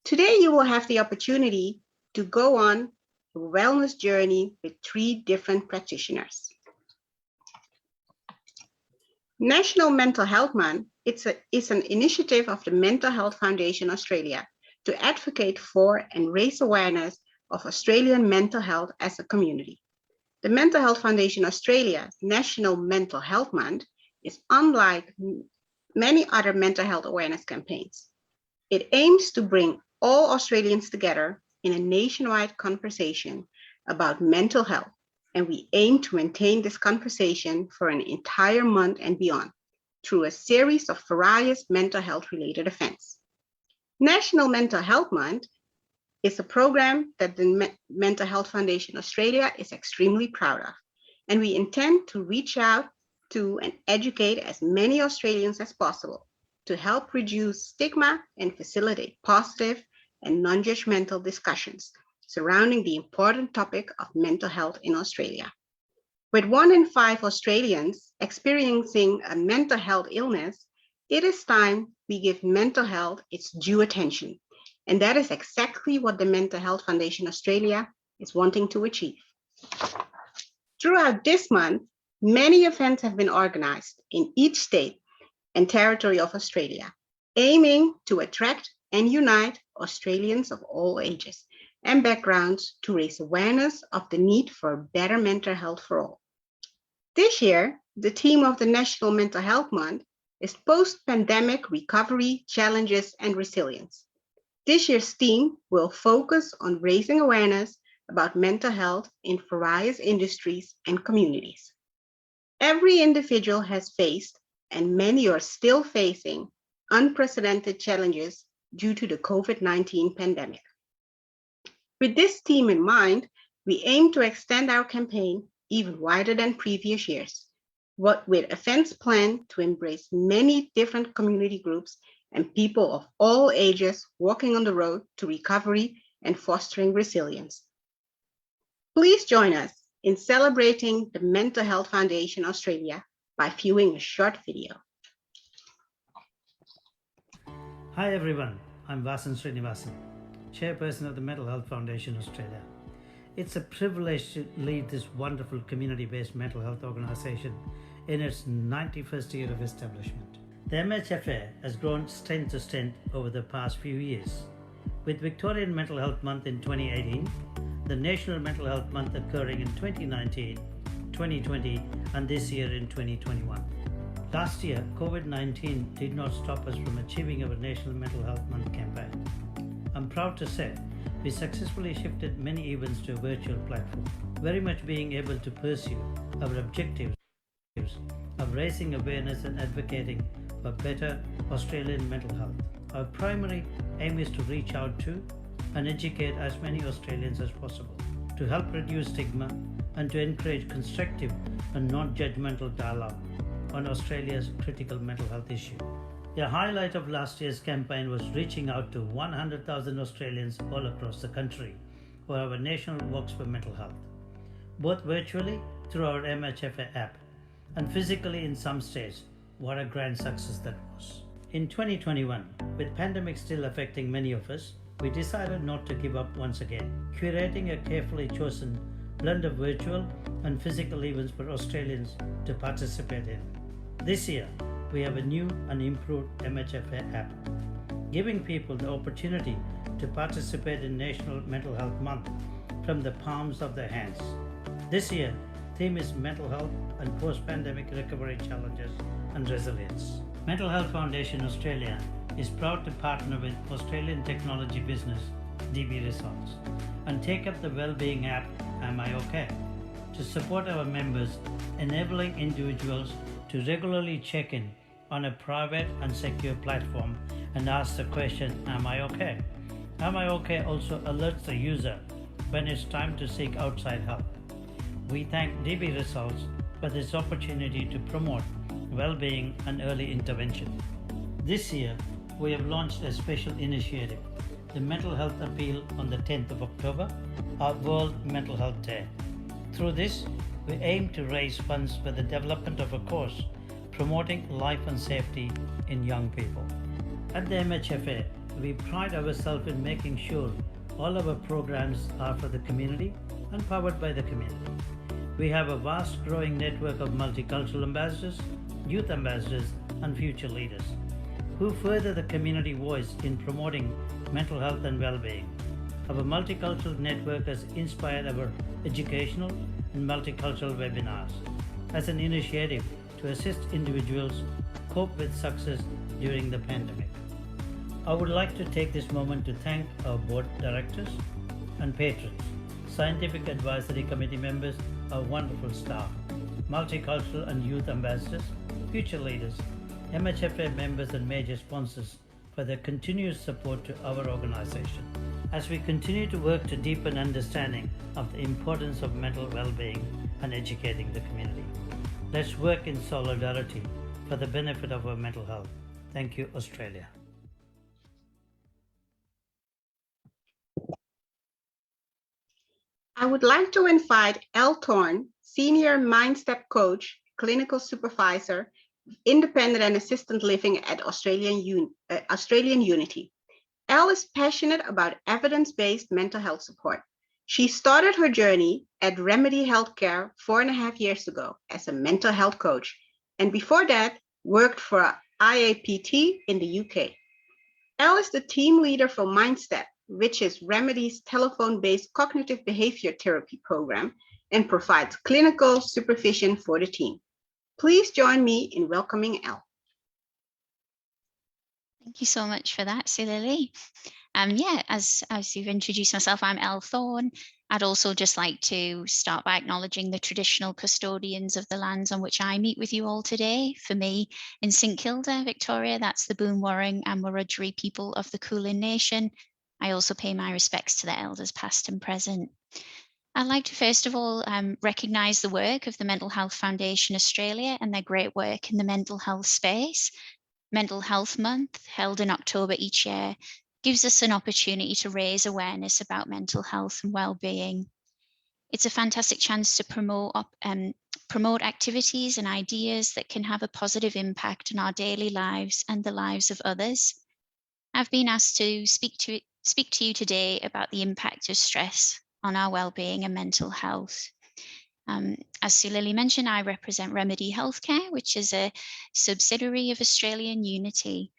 Today, you will have the opportunity to go on a wellness journey with 3 different practitioners. National Mental Health Month is an initiative of the Mental Health Foundation Australia to advocate for and raise awareness of Australian mental health as a community. The Mental Health Foundation Australia's National Mental Health Month is unlike many other mental health awareness campaigns. It aims to bring all Australians together in a nationwide conversation about mental health, and we aim to maintain this conversation for an entire month and beyond through a series of various mental health related events. National Mental Health Month is a program that the Mental Health Foundation Australia is extremely proud of, and we intend to reach out to and educate as many Australians as possible to help reduce stigma and facilitate positive and non-judgmental discussions surrounding the important topic of mental health in Australia. With 1 in 5 Australians experiencing a mental health illness, it is time we give mental health its due attention. And that is exactly what the Mental Health Foundation Australia is wanting to achieve. Throughout this month, many events have been organized in each state and territory of Australia, aiming to attract and unite Australians of all ages and backgrounds to raise awareness of the need for better mental health for all. This year, the theme of the National Mental Health Month is Post-Pandemic Recovery, Challenges and Resilience. This year's theme will focus on raising awareness about mental health in various industries and communities. Every individual has faced, and many are still facing, unprecedented challenges due to the COVID-19 pandemic. With this theme in mind, we aim to extend our campaign even wider than previous years, with events planned to embrace many different community groups and people of all ages walking on the road to recovery and fostering resilience. Please join us in celebrating the Mental Health Foundation Australia by viewing a short video. Hi everyone, I'm Vasan Srinivasan, Chairperson of the Mental Health Foundation Australia. It's a privilege to lead this wonderful community-based mental health organisation in its 91st year of establishment. The MHFA has grown strength to strength over the past few years, with Victorian Mental Health Month in 2018, the National Mental Health Month occurring in 2019, 2020 and this year in 2021. Last year, COVID-19 did not stop us from achieving our National Mental Health Month campaign. I'm proud to say we successfully shifted many events to a virtual platform, very much being able to pursue our objectives of raising awareness and advocating for better Australian mental health. Our primary aim is to reach out to and educate as many Australians as possible, to help reduce stigma and to encourage constructive and non-judgmental dialogue on Australia's critical mental health issue. The highlight of last year's campaign was reaching out to 100,000 Australians all across the country for our National Walks for Mental Health, both virtually through our MHFA app and physically in some states. What a grand success that was. In 2021, with pandemic still affecting many of us, we decided not to give up once again, curating a carefully chosen blend of virtual and physical events for Australians to participate in. This year, we have a new and improved MHFA app, giving people the opportunity to participate in National Mental Health Month from the palms of their hands. This year, theme is mental health and post-pandemic recovery challenges and resilience. Mental Health Foundation Australia is proud to partner with Australian technology business DB Results and take up the well-being app Am I OK? to support our members, enabling individuals to regularly check in on a private and secure platform and ask the question, Am I OK? Am I OK also alerts the user when it's time to seek outside help. We thank DB Results for this opportunity to promote well-being and early intervention. This year, we have launched a special initiative, the Mental Health Appeal on the 10th of October, our World Mental Health Day. Through this, we aim to raise funds for the development of a course promoting life and safety in young people. At the MHFA, We pride ourselves in making sure all our programs are for the community and powered by the community. We have a vast growing network of multicultural ambassadors, youth ambassadors, and future leaders who further the community voice in promoting mental health and well-being. Our multicultural network has inspired our educational and multicultural webinars as an initiative to assist individuals cope with success during the pandemic. I would like to take this moment to thank our board directors and patrons, scientific advisory committee members, our wonderful staff, multicultural and youth ambassadors, future leaders, MHFA members and major sponsors for their continuous support to our organization as we continue to work to deepen understanding of the importance of mental well-being and educating the community. Let's work in solidarity for the benefit of our mental health. Thank you, Australia. I would like to invite Elle Thorne, Senior MindStep Coach, Clinical Supervisor, Independent and Assisted Living at Australian Unity. Elle is passionate about evidence-based mental health support. She started her journey at Remedy Healthcare 4.5 years ago as a mental health coach, and before that, worked for IAPT in the UK. Elle is the team leader for MindStep, which is Remedy's telephone-based cognitive behavior therapy program, and provides clinical supervision for the team. Please join me in welcoming Elle. Thank you so much for that, Silili. Yeah, as you've introduced myself, I'm Elle Thorne. I'd also just like to start by acknowledging the traditional custodians of the lands on which I meet with you all today. For me, in St Kilda, Victoria, that's the Boonwurrung and Wiradjuri people of the Kulin Nation. I also pay my respects to the elders past and present. I'd like to first of all recognise the work of the Mental Health Foundation Australia and their great work in the mental health space. Mental Health Month, held in October each year, gives us an opportunity to raise awareness about mental health and well-being. It's a fantastic chance to promote activities and ideas that can have a positive impact on our daily lives and the lives of others. I've been asked to speak to you today about the impact of stress on our well-being and mental health. As Silili mentioned, I represent Remedy Healthcare, which is a subsidiary of Australian Unity.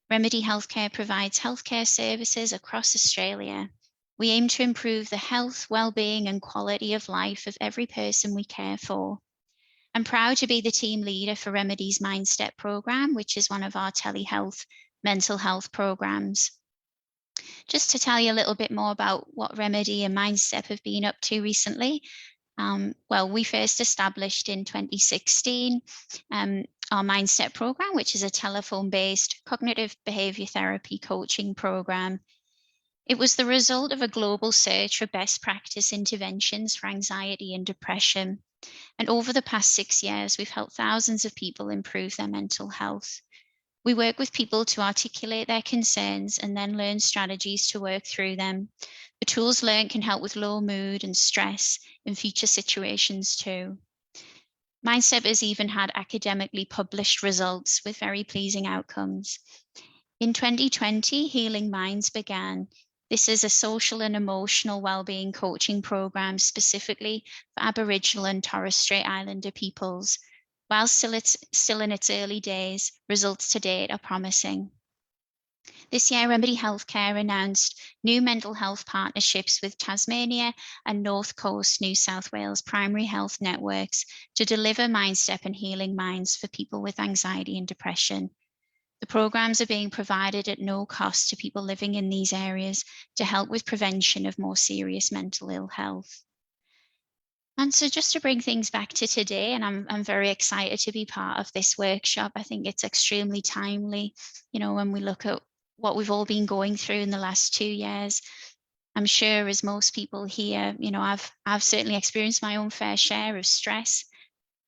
Remedy Healthcare provides healthcare services across Australia. We aim to improve the health, well-being and quality of life of every person we care for. I'm proud to be the team leader for Remedy's MindStep program, which is one of our telehealth mental health programs. Just to tell you a little bit more about what Remedy and MindStep have been up to recently. Well, we first established in 2016 our MindStep program, which is a telephone-based cognitive behavior therapy coaching program. It was the result of a global search for best practice interventions for anxiety and depression. And over the past 6 years, we've helped thousands of people improve their mental health. We work with people to articulate their concerns and then learn strategies to work through them. The tools learned can help with low mood and stress in future situations too. MindStep has even had academically published results with very pleasing outcomes. In 2020, Healing Minds began. This is a social and emotional well-being coaching program specifically for Aboriginal and Torres Strait Islander peoples. While still in its early days, results to date are promising. This year, Remedy Healthcare announced new mental health partnerships with Tasmania and North Coast New South Wales primary health networks to deliver MindStep and Healing Minds for people with anxiety and depression. The programs are being provided at no cost to people living in these areas to help with prevention of more serious mental ill health. And so just to bring things back to today, and I'm very excited to be part of this workshop. I think it's extremely timely, when we look at what we've all been going through in the last 2 years. I'm sure as most people here, I've certainly experienced my own fair share of stress.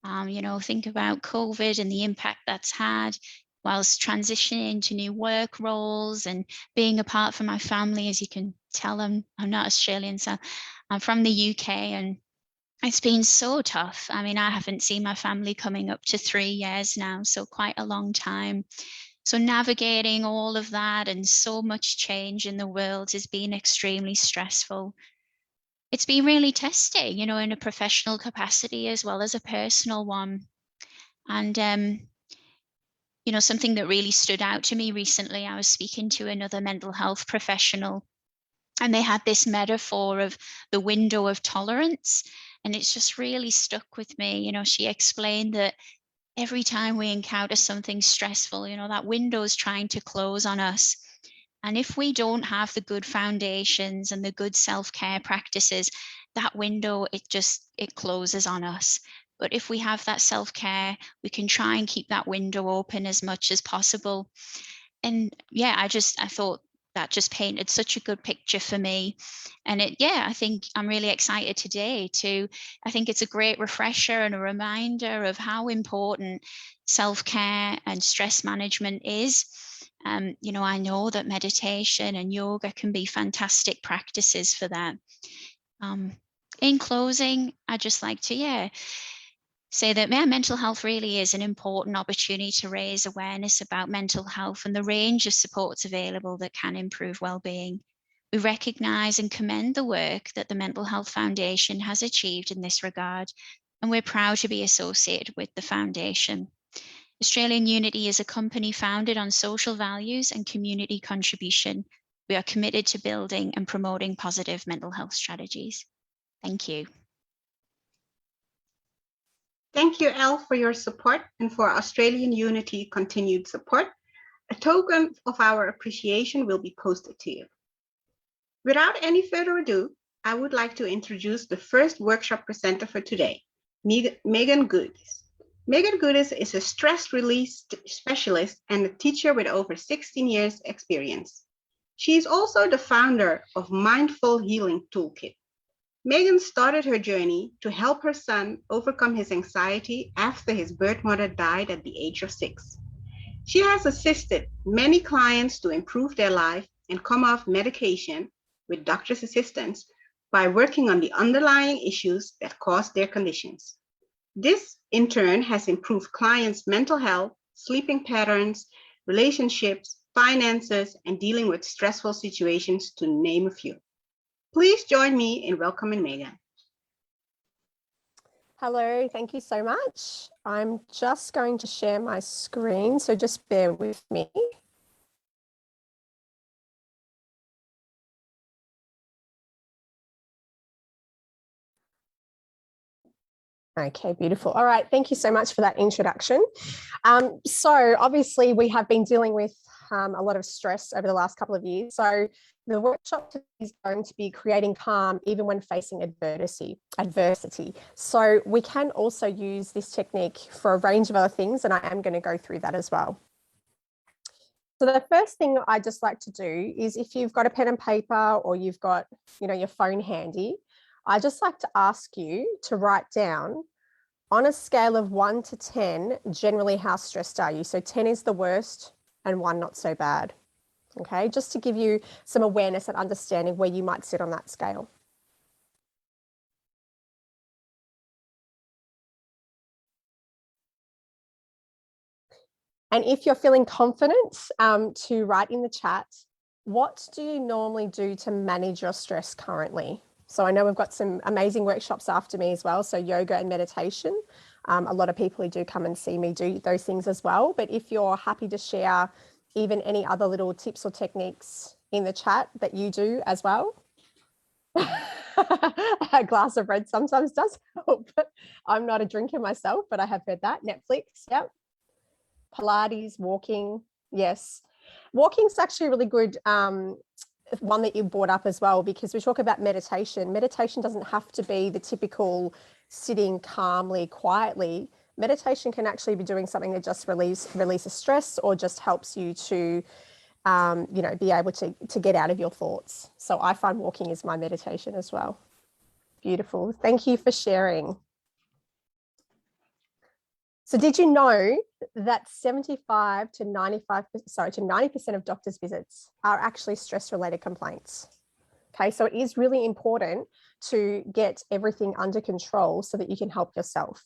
Think about COVID and the impact that's had whilst transitioning to new work roles and being apart from my family. As you can tell, I'm not Australian, so I'm from the UK, and it's been so tough. I mean, I haven't seen my family coming up to 3 years now, so quite a long time. So navigating all of that and so much change in the world has been extremely stressful. It's been really testing, in a professional capacity as well as a personal one. And something that really stood out to me recently, I was speaking to another mental health professional, and they had this metaphor of the window of tolerance. And it's just really stuck with me. She explained that every time we encounter something stressful, that window is trying to close on us. And if we don't have the good foundations and the good self-care practices, that window, it closes on us. But if we have that self-care, we can try and keep that window open as much as possible. And yeah, I thought that just painted such a good picture for me. And I think I'm really excited today I think it's a great refresher and a reminder of how important self-care and stress management is. I know that meditation and yoga can be fantastic practices for that. In closing, I'd just like to, say that mental health really is an important opportunity to raise awareness about mental health and the range of supports available that can improve well-being. We recognise and commend the work that the Mental Health Foundation has achieved in this regard, and we're proud to be associated with the foundation. Australian Unity is a company founded on social values and community contribution. We are committed to building and promoting positive mental health strategies. Thank you. Thank you, Elle, for your support and for Australian Unity continued support. A token of our appreciation will be posted to you. Without any further ado, I would like to introduce the first workshop presenter for today, Megan Goodis. Megan Goodis is a stress release specialist and a teacher with over 16 years experience. She is also the founder of Mindful Healing Toolkit. Megan started her journey to help her son overcome his anxiety after his birth mother died at the age of 6. She has assisted many clients to improve their life and come off medication with doctor's assistance by working on the underlying issues that cause their conditions. This, in turn, has improved clients' mental health, sleeping patterns, relationships, finances, and dealing with stressful situations, to name a few. Please join me in welcoming Megan. Hello, thank you so much. I'm just going to share my screen, so just bear with me. Okay, beautiful. All right, thank you so much for that introduction. So obviously we have been dealing with a lot of stress over the last couple of years. So the workshop is going to be creating calm even when facing adversity. So we can also use this technique for a range of other things, and I am going to go through that as well. So the first thing I just like to do is, if you've got a pen and paper or you've got, your phone handy, I just like to ask you to write down, on a scale of 1 to 10, generally how stressed are you? So 10 is the worst and 1 not so bad. Okay, just to give you some awareness and understanding where you might sit on that scale. And if you're feeling confident to write in the chat, what do you normally do to manage your stress currently? So I know we've got some amazing workshops after me as well. So yoga and meditation. A lot of people who do come and see me do those things as well. But if you're happy to share even any other little tips or techniques in the chat that you do as well. A glass of red sometimes does help. I'm not a drinker myself, but I have heard that. Netflix, yep. Pilates, walking, yes. Walking's actually a really good one that you brought up as well, because we talk about meditation. Meditation doesn't have to be the typical sitting calmly, quietly. Meditation can actually be doing something that just releases stress, or just helps you to, be able to get out of your thoughts. So I find walking is my meditation as well. Beautiful. Thank you for sharing. So did you know that 75 to 90% of doctors' visits are actually stress-related complaints? Okay, so it is really important to get everything under control so that you can help yourself.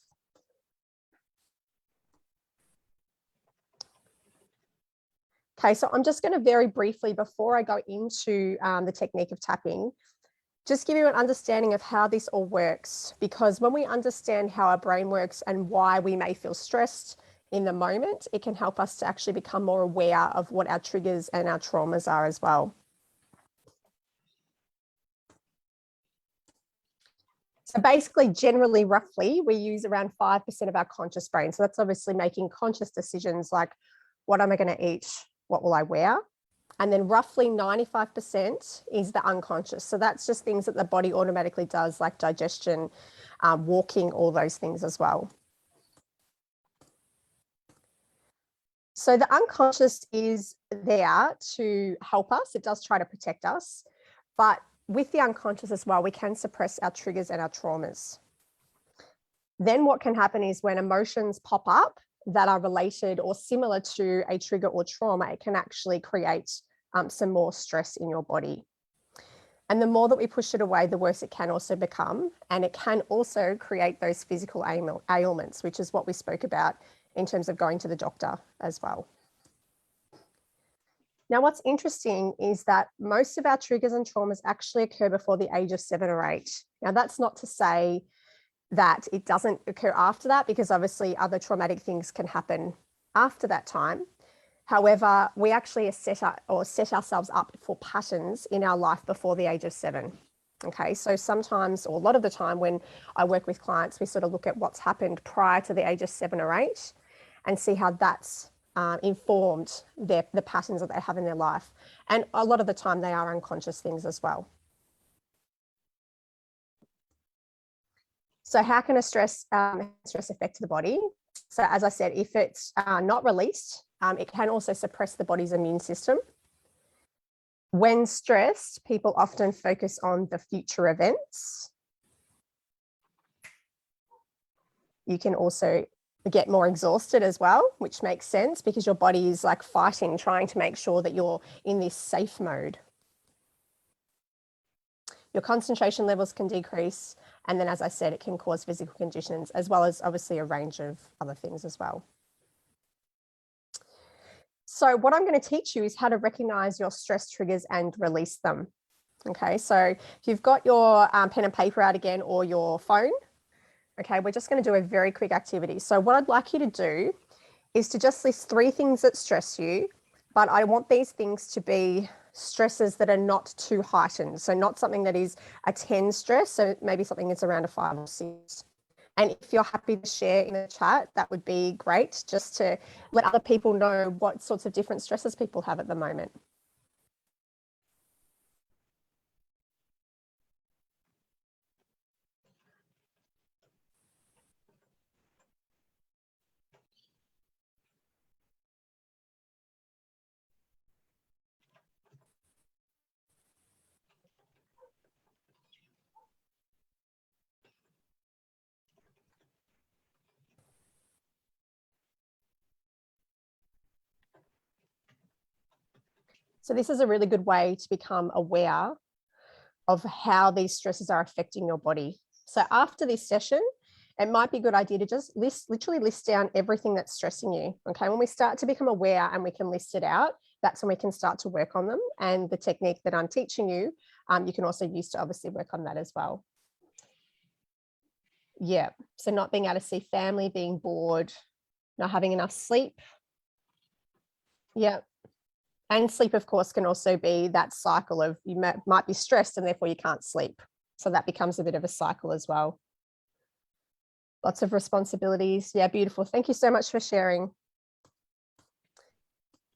Okay, so I'm just going to very briefly, before I go into the technique of tapping, just give you an understanding of how this all works, because when we understand how our brain works and why we may feel stressed in the moment, it can help us to actually become more aware of what our triggers and our traumas are as well. So basically, generally, roughly, we use around 5% of our conscious brain. So that's obviously making conscious decisions like, what am I going to eat? What will I wear? And then roughly 95% is the unconscious. So that's just things that the body automatically does, like digestion, walking, all those things as well. So the unconscious is there to help us. It does try to protect us. But with the unconscious as well, we can suppress our triggers and our traumas. Then what can happen is when emotions pop up that are related or similar to a trigger or trauma, it can actually create some more stress in your body. And the more that we push it away, the worse it can also become. And it can also create those physical ailments, which is what we spoke about in terms of going to the doctor as well. Now, what's interesting is that most of our triggers and traumas actually occur before the age of 7 or 8. Now, that's not to say that it doesn't occur after that, because obviously other traumatic things can happen after that time. However, we actually set ourselves up for patterns in our life before the age of 7. Okay, so sometimes, or a lot of the time when I work with clients, we sort of look at what's happened prior to the age of 7 or 8 and see how that's informed the patterns that they have in their life. And a lot of the time they are unconscious things as well. So how can a stress affect the body? So as I said, if it's not released, it can also suppress the body's immune system. When stressed, people often focus on the future events. You can also get more exhausted as well, which makes sense because your body is like fighting, trying to make sure that you're in this safe mode. Your concentration levels can decrease. And then, as I said, it can cause physical conditions as well as obviously a range of other things as well. So what I'm going to teach you is how to recognize your stress triggers and release them. Okay, so if you've got your pen and paper out again or your phone, okay, we're just going to do a very quick activity. So what I'd like you to do is to just list 3 things that stress you, but I want these things to be stresses that are not too heightened. So not something that is a 10 stress, so maybe something that's around a 5 or 6. And if you're happy to share in the chat, that would be great, just to let other people know what sorts of different stresses people have at the moment. So this is a really good way to become aware of how these stresses are affecting your body. So after this session, it might be a good idea to just literally list down everything that's stressing you. Okay, when we start to become aware and we can list it out, that's when we can start to work on them. And the technique that I'm teaching you, you can also use to obviously work on that as well. Yeah, so not being able to see family, being bored, not having enough sleep. Yeah. And sleep, of course, can also be that cycle of you might be stressed and therefore you can't sleep. So that becomes a bit of a cycle as well. Lots of responsibilities. Yeah, beautiful. Thank you so much for sharing.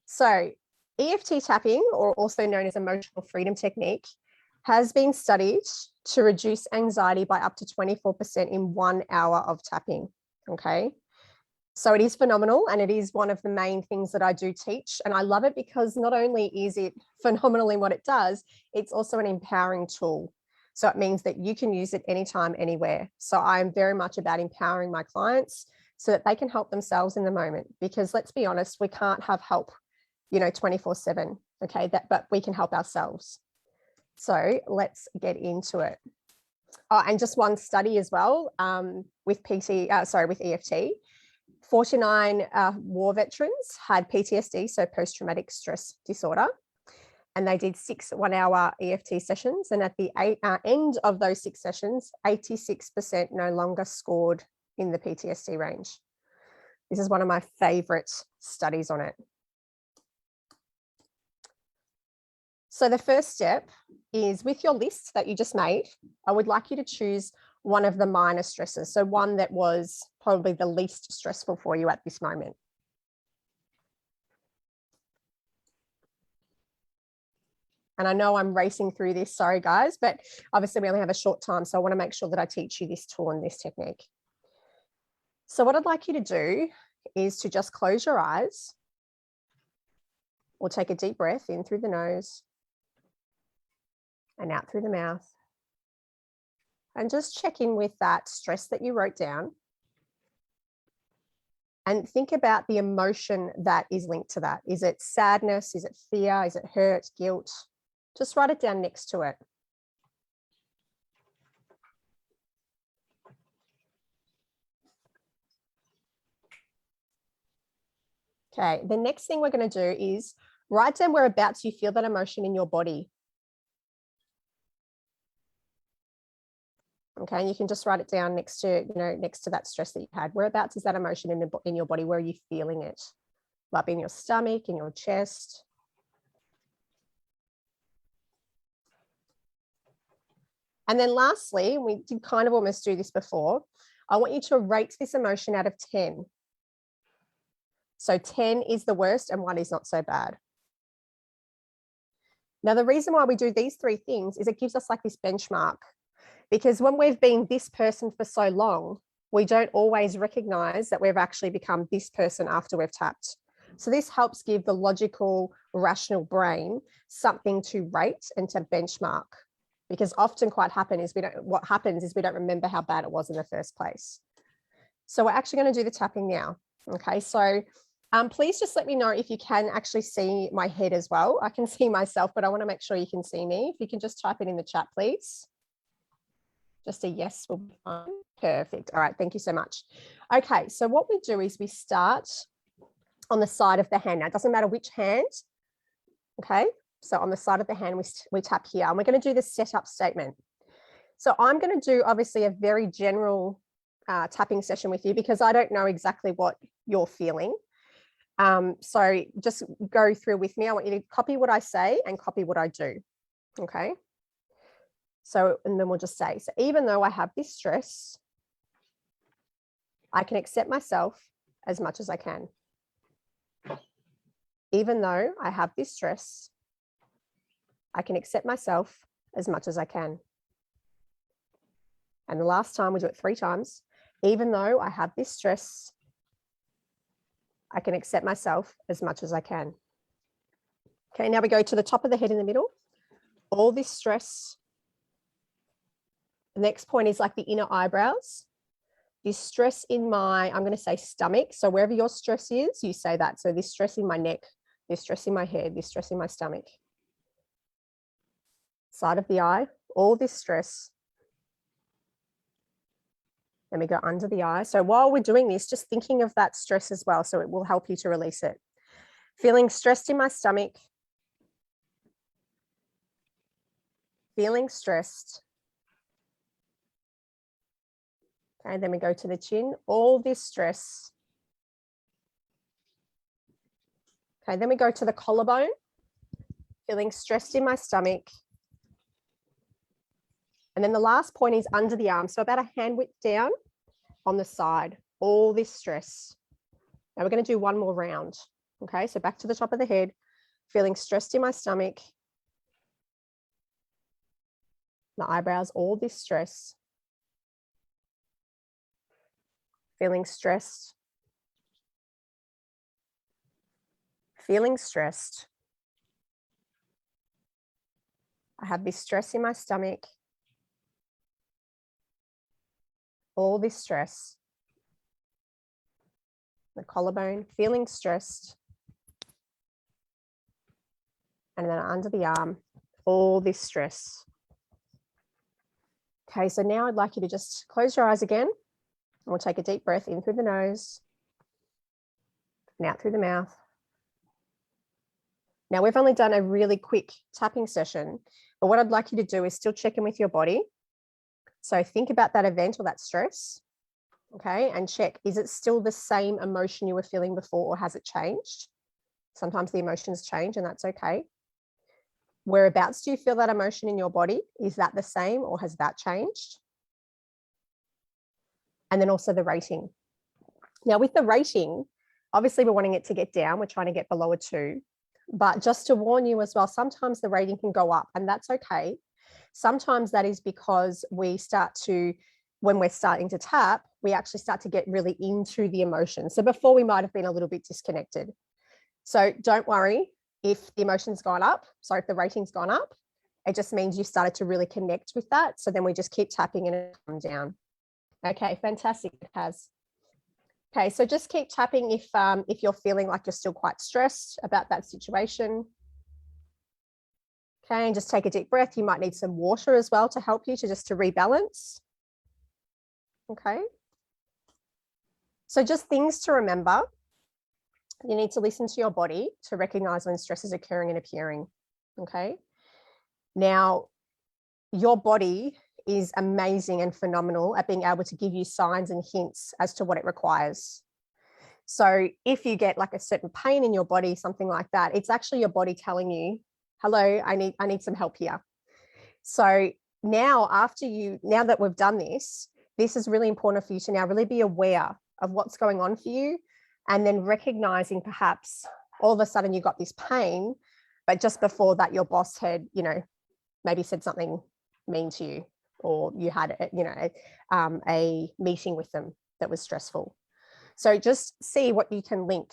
So EFT tapping, or also known as emotional freedom technique, has been studied to reduce anxiety by up to 24% in 1 hour of tapping. Okay. So it is phenomenal, and it is one of the main things that I do teach. And I love it because not only is it phenomenal in what it does, it's also an empowering tool. So it means that you can use it anytime, anywhere. So I'm very much about empowering my clients so that they can help themselves in the moment, because let's be honest, we can't have help, 24/7. Okay, but we can help ourselves. So let's get into it. Oh, and just one study as well with EFT. 49 war veterans had PTSD, so post-traumatic stress disorder. And they did 6 one-hour EFT sessions. And at the end of those 6 sessions, 86% no longer scored in the PTSD range. This is one of my favorite studies on it. So the first step is, with your list that you just made, I would like you to choose one of the minor stresses. So one that was probably the least stressful for you at this moment. And I know I'm racing through this, sorry guys, but obviously we only have a short time, so I want to make sure that I teach you this tool and this technique. So what I'd like you to do is to just close your eyes, or take a deep breath in through the nose and out through the mouth. And just check in with that stress that you wrote down. And think about the emotion that is linked to that. Is it sadness? Is it fear? Is it hurt, guilt? Just write it down next to it. Okay, the next thing we're going to do is write down whereabouts you feel that emotion in your body. Okay, and you can just write it down next to, next to that stress that you had. Whereabouts is that emotion in your body? Where are you feeling it? Like in your stomach, in your chest? And then lastly, we did kind of almost do this before, I want you to rate this emotion out of 10. So 10 is the worst and 1 is not so bad. Now, the reason why we do these 3 things is it gives us like this benchmark, because when we've been this person for so long, we don't always recognize that we've actually become this person after we've tapped. So this helps give the logical, rational brain something to rate and to benchmark, because often what happens is we don't remember how bad it was in the first place. So we're actually going to do the tapping now. Okay, so please just let me know if you can actually see my head as well. I can see myself, but I want to make sure you can see me. If you can just type it in the chat, please. Just a yes will be fine. Perfect. All right, thank you so much. Okay, so what we do is we start on the side of the hand. Now, it doesn't matter which hand. Okay, so on the side of the hand, we tap here, and we're going to do the setup statement. So I'm going to do obviously a very general tapping session with you, because I don't know exactly what you're feeling. So just go through with me. I want you to copy what I say and copy what I do. Okay. So, and then we'll just say, so even though I have this stress, I can accept myself as much as I can. Even though I have this stress, I can accept myself as much as I can. And the last time, we do it 3 times. Even though I have this stress, I can accept myself as much as I can. Okay, now we go to the top of the head in the middle. All this stress. The next point is like the inner eyebrows. This stress in my, I'm going to say stomach. So wherever your stress is, you say that. So this stress in my neck, this stress in my head, this stress in my stomach. Side of the eye, all this stress. Then we go under the eye. So while we're doing this, just thinking of that stress as well. So it will help you to release it. Feeling stressed in my stomach. Feeling stressed. Okay, then we go to the chin, all this stress. Okay, then we go to the collarbone, feeling stressed in my stomach. And then the last point is under the arm. So about a hand width down on the side, all this stress. Now we're going to do one more round. Okay, so back to the top of the head, feeling stressed in my stomach. The eyebrows, all this stress. Feeling stressed. Feeling stressed. I have this stress in my stomach. All this stress. The collarbone, feeling stressed. And then under the arm, all this stress. Okay, so now I'd like you to just close your eyes again. And we'll take a deep breath in through the nose and out through the mouth. Now, we've only done a really quick tapping session, but what I'd like you to do is still check in with your body. So think about that event or that stress, okay, and check, is it still the same emotion you were feeling before, or has it changed? Sometimes the emotions change, and that's okay. Whereabouts do you feel that emotion in your body? Is that the same, or has that changed? And then also the rating. Now, with the rating, obviously we're wanting it to get down. We're trying to get below a 2. But just to warn you as well, sometimes the rating can go up, and that's okay. Sometimes that is because we start to, when we're starting to tap, we actually start to get really into the emotion. So before we might have been a little bit disconnected. So don't worry if the emotion's gone up. So if the rating's gone up, it just means you started to really connect with that. So then we just keep tapping and it comes down. Okay, fantastic, it has. Okay, so just keep tapping if you're feeling like you're still quite stressed about that situation. Okay, and just take a deep breath. You might need some water as well to help you to rebalance. Okay. So just things to remember. You need to listen to your body to recognize when stress is occurring and appearing. Okay. Now, your body is amazing and phenomenal at being able to give you signs and hints as to what it requires. So if you get like a certain pain in your body, something like that, it's actually your body telling you, hello, I need some help here. So now now that we've done this is really important for you to now really be aware of what's going on for you, and then recognizing perhaps all of a sudden you got this pain, but just before that your boss had, maybe said something mean to you, or you had, a meeting with them that was stressful. So just see what you can link,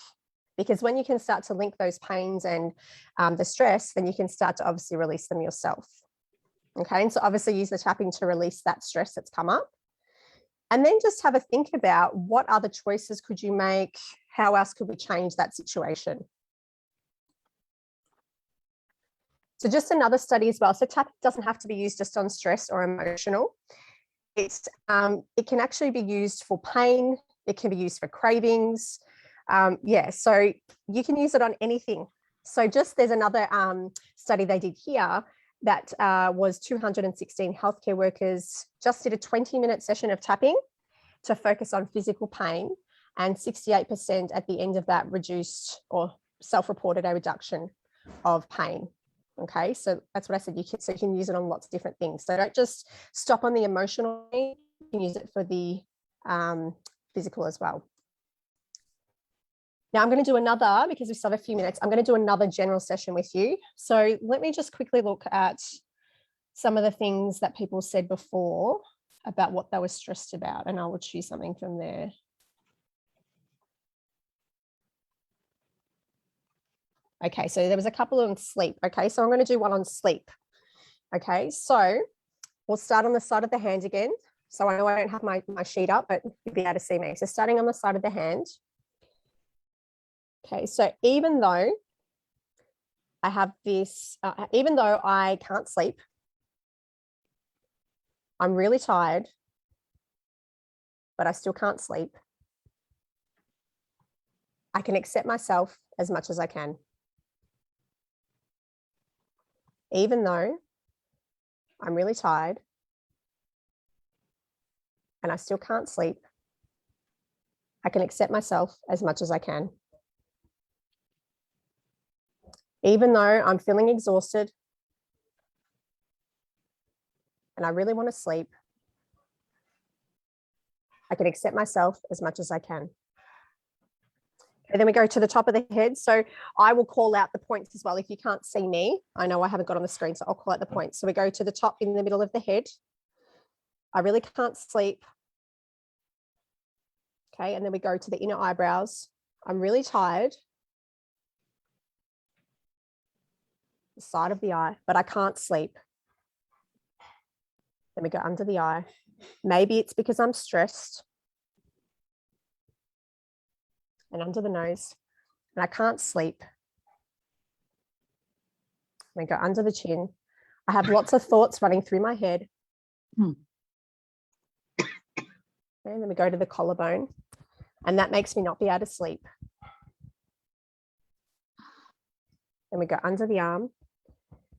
because when you can start to link those pains and the stress, then you can start to obviously release them yourself. Okay, and so obviously use the tapping to release that stress that's come up. And then just have a think about what other choices could you make? How else could we change that situation? So just another study as well. So tapping doesn't have to be used just on stress or emotional. It can actually be used for pain. It can be used for cravings. So you can use it on anything. So there's another study they did here that was 216 healthcare workers just did a 20-minute session of tapping to focus on physical pain, and 68% at the end of that reduced or self-reported a reduction of pain. Okay, so that's what I said, you can use it on lots of different things. So don't just stop on the emotional, you can use it for the physical as well. Now I'm going to do another, because we still have a few minutes, I'm going to do another general session with you. So let me just quickly look at some of the things that people said before about what they were stressed about, and I will choose something from there. Okay, so there was a couple on sleep. Okay, so I'm going to do one on sleep. Okay, so we'll start on the side of the hand again. So I know I don't have my sheet up, but you'll be able to see me. So starting on the side of the hand. Okay, so even though I have this, even though I can't sleep, I'm really tired, but I still can't sleep, I can accept myself as much as I can. Even though I'm really tired and I still can't sleep, I can accept myself as much as I can. Even though I'm feeling exhausted and I really want to sleep, I can accept myself as much as I can. And then we go to the top of the head. So I will call out the points as well. If you can't see me, I know I haven't got on the screen, so I'll call out the points. So we go to the top in the middle of the head. I really can't sleep. Okay, and then we go to the inner eyebrows. I'm really tired. The side of the eye, but I can't sleep. Then we go under the eye. Maybe it's because I'm stressed. And under the nose, and I can't sleep. We go under the chin. I have lots of thoughts running through my head. And then we go to the collarbone, and that makes me not be able to sleep. Then we go under the arm.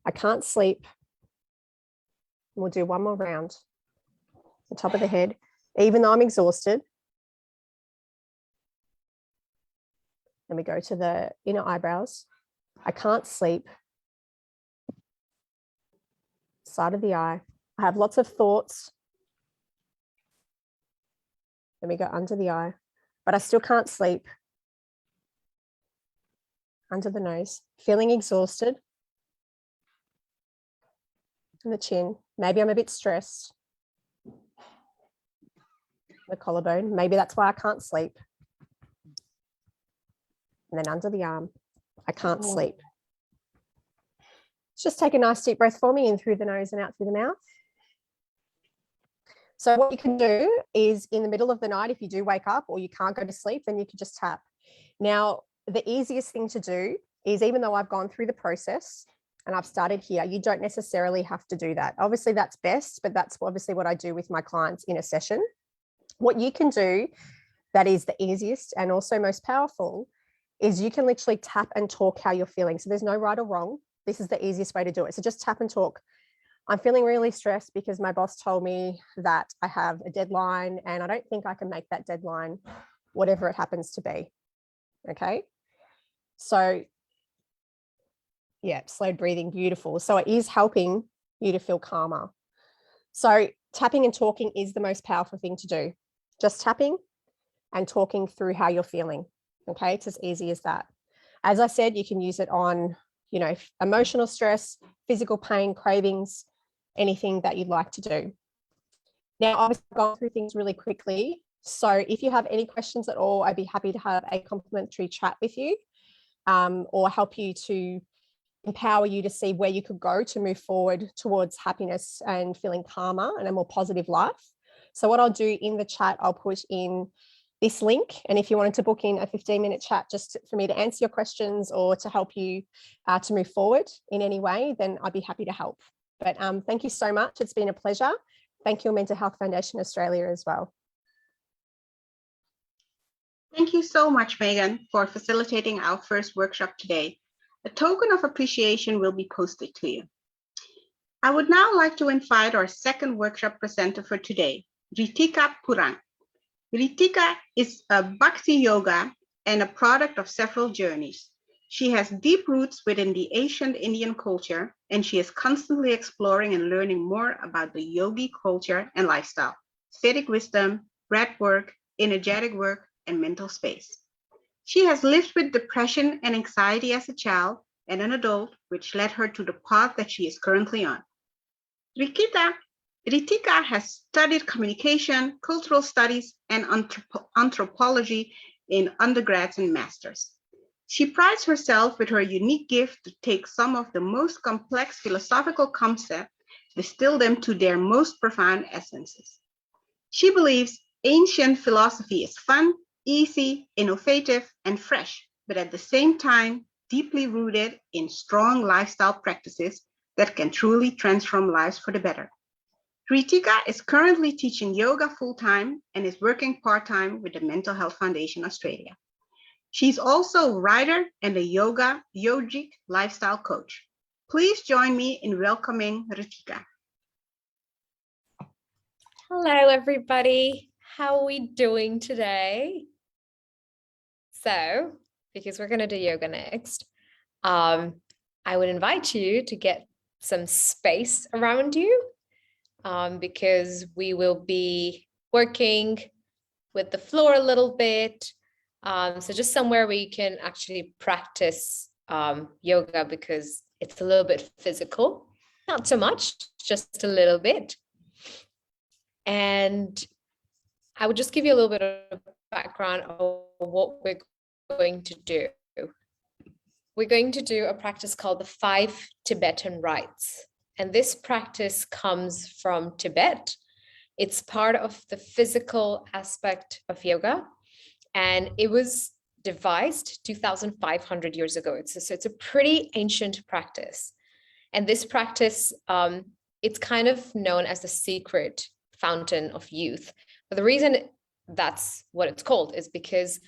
I can't sleep. We'll do one more round. The top of the head, even though I'm exhausted. Then we go to the inner eyebrows. I can't sleep. Side of the eye. I have lots of thoughts. Then we go under the eye, but I still can't sleep. Under the nose, feeling exhausted. And the chin, maybe I'm a bit stressed. The collarbone, maybe that's why I can't sleep. And then under the arm, I can't sleep. Just take a nice deep breath for me, in through the nose and out through the mouth. So what you can do is in the middle of the night, if you do wake up or you can't go to sleep, then you can just tap. Now, the easiest thing to do is, even though I've gone through the process and I've started here, you don't necessarily have to do that. Obviously that's best, but that's obviously what I do with my clients in a session. What you can do that is the easiest and also most powerful is you can literally tap and talk how you're feeling. So there's no right or wrong. This is the easiest way to do it. So just tap and talk. I'm feeling really stressed because my boss told me that I have a deadline and I don't think I can make that deadline, whatever it happens to be. Okay. So yeah, slow breathing, beautiful. So it is helping you to feel calmer. So tapping and talking is the most powerful thing to do. Just tapping and talking through how you're feeling. Okay, it's as easy as that. As I said, you can use it on, emotional stress, physical pain, cravings, anything that you'd like to do. Now, obviously, I've gone through things really quickly. So if you have any questions at all, I'd be happy to have a complimentary chat with you or help you to empower you to see where you could go to move forward towards happiness and feeling calmer and a more positive life. So what I'll do in the chat, I'll put in this link. And if you wanted to book in a 15-minute chat just for me to answer your questions or to help you to move forward in any way, then I'd be happy to help. But thank you so much. It's been a pleasure. Thank you, Mental Health Foundation Australia as well. Thank you so much, Megan, for facilitating our first workshop today. A token of appreciation will be posted to you. I would now like to invite our second workshop presenter for today, Ritika Purang. Ritika is a Bhakti yoga and a product of several journeys. She has deep roots within the ancient Indian culture, and she is constantly exploring and learning more about the yogi culture and lifestyle, Vedic wisdom, breath work, energetic work, and mental space. She has lived with depression and anxiety as a child and an adult, which led her to the path that she is currently on. Ritika has studied communication, cultural studies, and anthropology in undergrads and masters. She prides herself with her unique gift to take some of the most complex philosophical concepts, distill them to their most profound essences. She believes ancient philosophy is fun, easy, innovative, and fresh, but at the same time, deeply rooted in strong lifestyle practices that can truly transform lives for the better. Ritika is currently teaching yoga full-time and is working part-time with the Mental Health Foundation Australia. She's also a writer and a yogic lifestyle coach. Please join me in welcoming Ritika. Hello, everybody. How are we doing today? So, because we're going to do yoga next, I would invite you to get some space around you because we will be working with the floor a little bit. So just somewhere where you can actually practice yoga because it's a little bit physical, not so much, just a little bit. And I would just give you a little bit of background of what we're going to do. We're going to do a practice called the 5 Tibetan rites. And this practice comes from Tibet. It's part of the physical aspect of yoga. And it was devised 2,500 years ago. So it's a pretty ancient practice. And this practice, it's kind of known as the secret fountain of youth. But the reason that's what it's called is because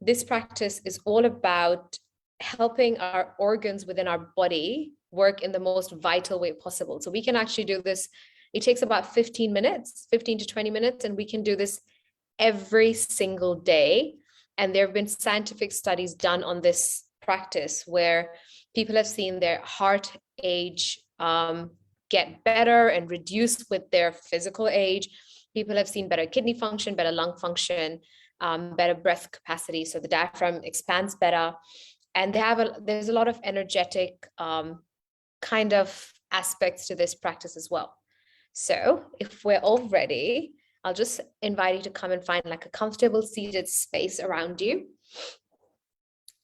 this practice is all about helping our organs within our body work in the most vital way possible. So we can actually do this. It takes about 15 minutes, 15 to 20 minutes, and we can do this every single day. And there have been scientific studies done on this practice where people have seen their heart age get better and reduce with their physical age. People have seen better kidney function, better lung function, better breath capacity. So the diaphragm expands better. And there's a lot of energetic kind of aspects to this practice as well. So if we're all ready, I'll just invite you to come and find like a comfortable seated space around you.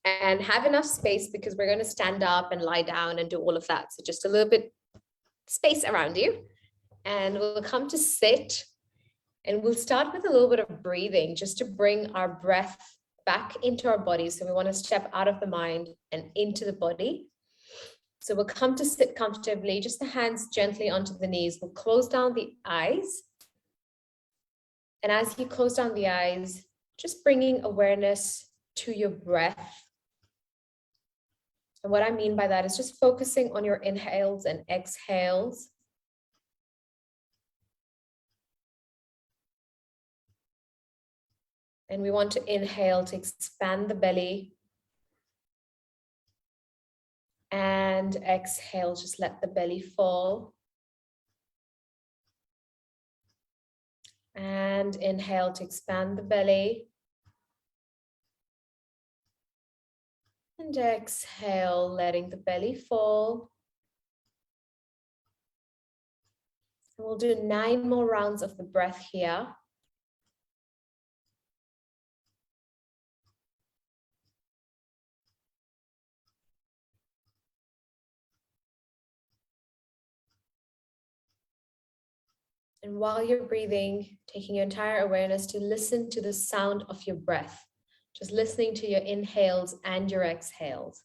And have enough space because we're going to stand up and lie down and do all of that. So just a little bit space around you. And we'll come to sit. And we'll start with a little bit of breathing just to bring our breath back into our body. So we want to step out of the mind and into the body. So we'll come to sit comfortably, just the hands gently onto the knees. We'll close down the eyes. And as you close down the eyes, just bringing awareness to your breath. And what I mean by that is just focusing on your inhales and exhales. And we want to inhale to expand the belly. And exhale, just let the belly fall. And inhale to expand the belly. And exhale, letting the belly fall. And we'll do 9 more rounds of the breath here. And while you're breathing, taking your entire awareness to listen to the sound of your breath, just listening to your inhales and your exhales.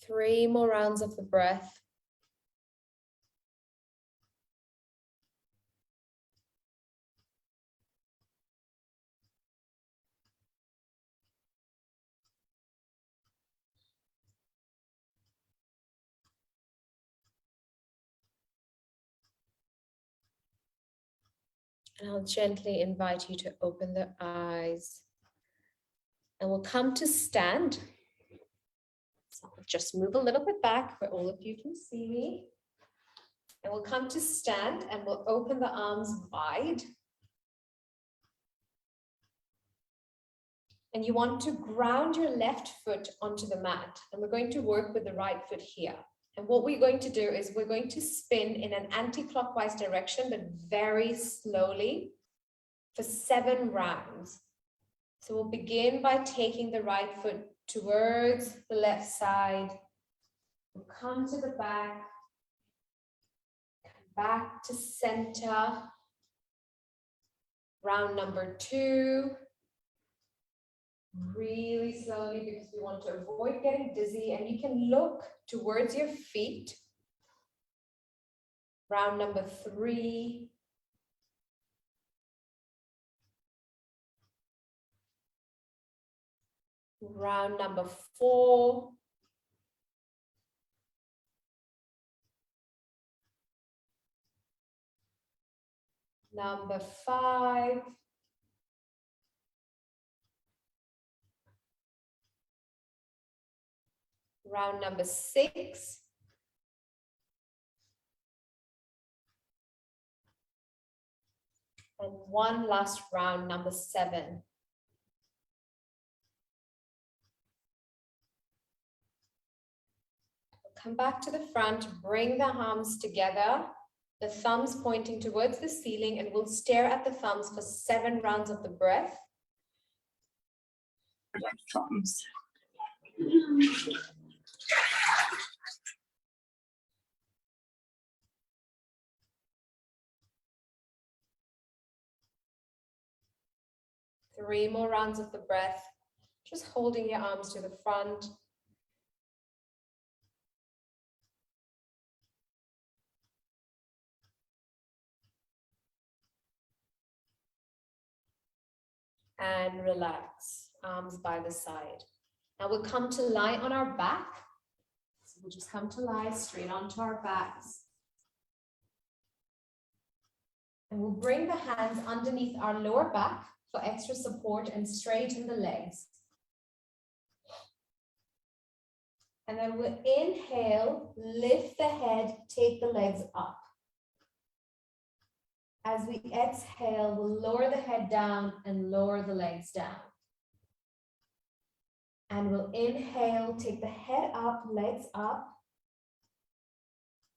Three more rounds of the breath. And I'll gently invite you to open the eyes. And we'll come to stand. So I'll just move a little bit back where all of you can see me. And we'll come to stand and we'll open the arms wide. And you want to ground your left foot onto the mat. And we're going to work with the right foot here. And what we're going to do is we're going to spin in an anti-clockwise direction, but very slowly for 7 rounds. So we'll begin by taking the right foot towards the left side. We'll come to the back, come back to center. Round number 2. Really slowly because we want to avoid getting dizzy, and you can look towards your feet. Round number 3. Round number 4. Number 5. Round number 6. And one last round, number 7. Come back to the front, bring the arms together, the thumbs pointing towards the ceiling, and we'll stare at the thumbs for 7 rounds of the breath. Thumbs. 3 more rounds of the breath, just holding your arms to the front. And relax, arms by the side. Now we'll come to lie on our back. So we'll just come to lie straight onto our backs. And we'll bring the hands underneath our lower back for extra support and straighten the legs. And then we'll inhale, lift the head, take the legs up. As we exhale, we'll lower the head down and lower the legs down. And we'll inhale, take the head up, legs up.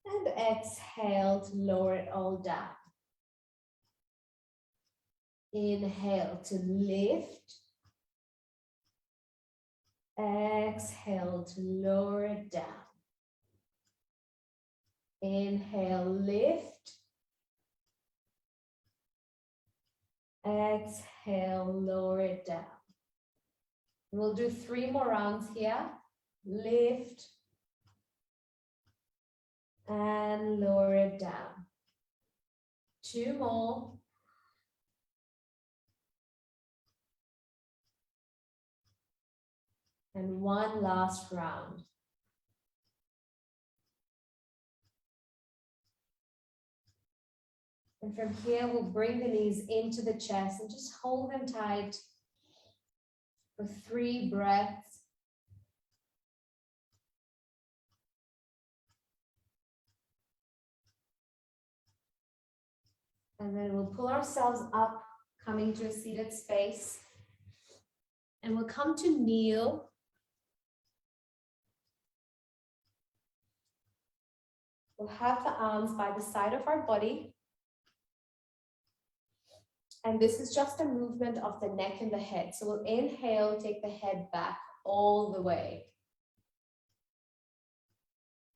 And exhale to lower it all down. Inhale to lift. Exhale to lower it down. Inhale, lift. Exhale, lower it down. We'll do 3 more rounds here. Lift. And lower it down. 2 more. And 1 last round. And from here, we'll bring the knees into the chest and just hold them tight for 3 breaths. And then we'll pull ourselves up, coming to a seated space. And we'll come to kneel. We'll have the arms by the side of our body. And this is just a movement of the neck and the head. So we'll inhale, take the head back all the way.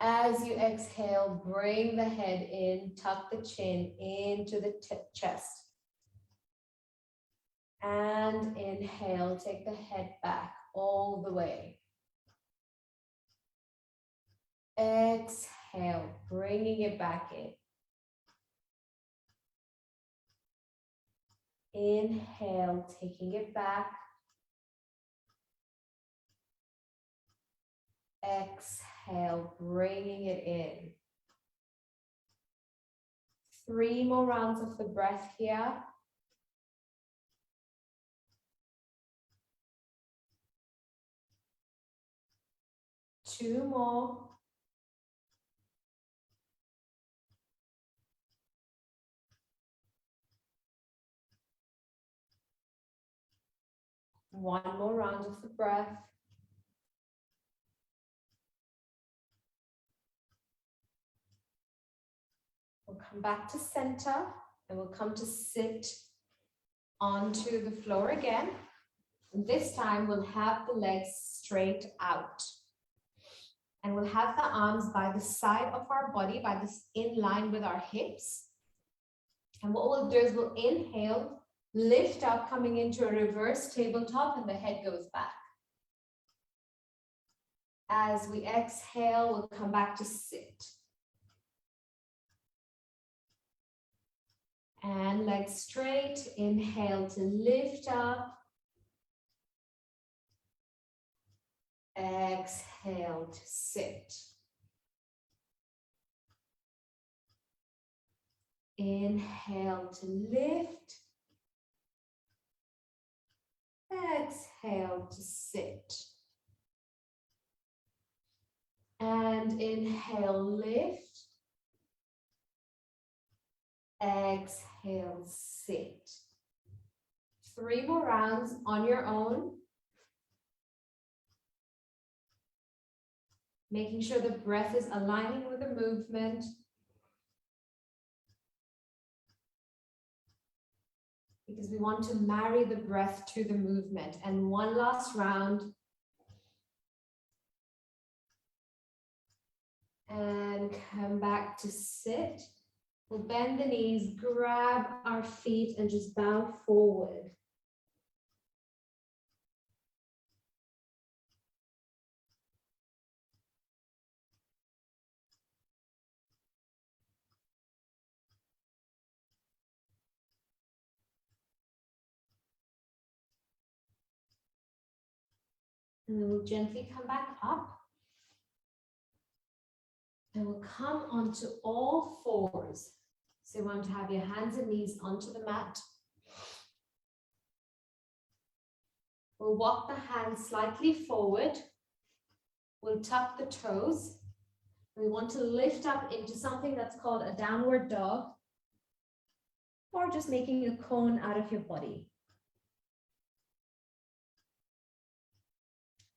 As you exhale, bring the head in, tuck the chin into the chest. And inhale, take the head back all the way. Exhale, bringing it back in. Inhale, taking it back. Exhale, bringing it in. 3 more rounds of the breath here. Two more. One more round of the breath. We'll come back to center and we'll come to sit onto the floor again. And this time we'll have the legs straight out. And we'll have the arms by the side of our body, in line with our hips. And what we'll do is we'll inhale, lift up, coming into a reverse tabletop, and the head goes back. As we exhale, we'll come back to sit. And legs straight, inhale to lift up. Exhale to sit. Inhale to lift. Exhale to sit. And inhale, lift. Exhale, sit. 3 more rounds on your own. Making sure the breath is aligning with the movement. Because we want to marry the breath to the movement. And one last round. And come back to sit. We'll bend the knees, grab our feet, and just bow forward. And then we'll gently come back up. And we'll come onto all fours. So you want to have your hands and knees onto the mat. We'll walk the hands slightly forward. We'll tuck the toes. We want to lift up into something that's called a downward dog, or just making a cone out of your body.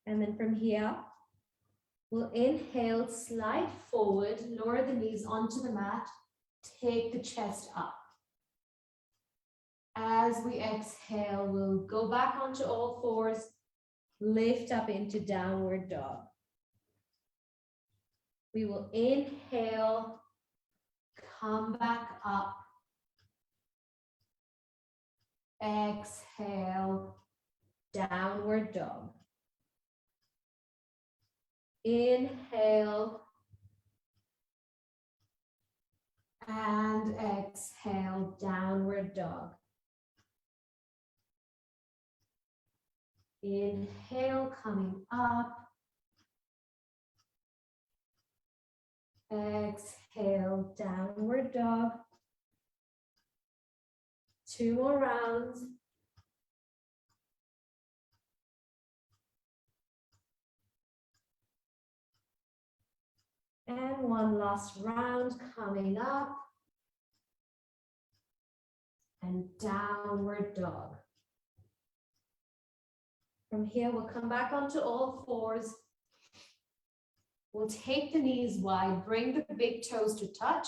And then from here, we'll inhale, slide forward, lower the knees onto the mat, take the chest up. As we exhale, we'll go back onto all fours, lift up into downward dog. We will inhale, come back up. Exhale, downward dog. Inhale and exhale, downward dog. Inhale, coming up. Exhale, downward dog. 2 more rounds. And 1 last round coming up. And downward dog. From here, we'll come back onto all fours. We'll take the knees wide, bring the big toes to touch.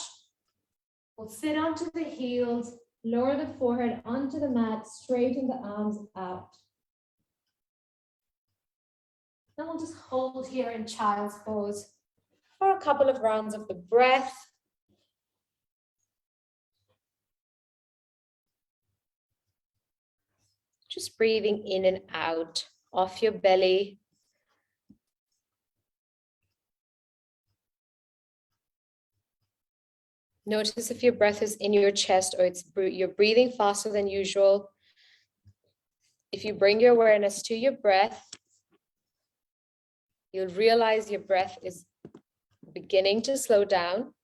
We'll sit onto the heels, lower the forehead onto the mat, straighten the arms out. Then we'll just hold here in child's pose for a couple of rounds of the breath. Just breathing in and out off your belly. Notice if your breath is in your chest or you're breathing faster than usual. If you bring your awareness to your breath, you'll realize your breath is beginning to slow down.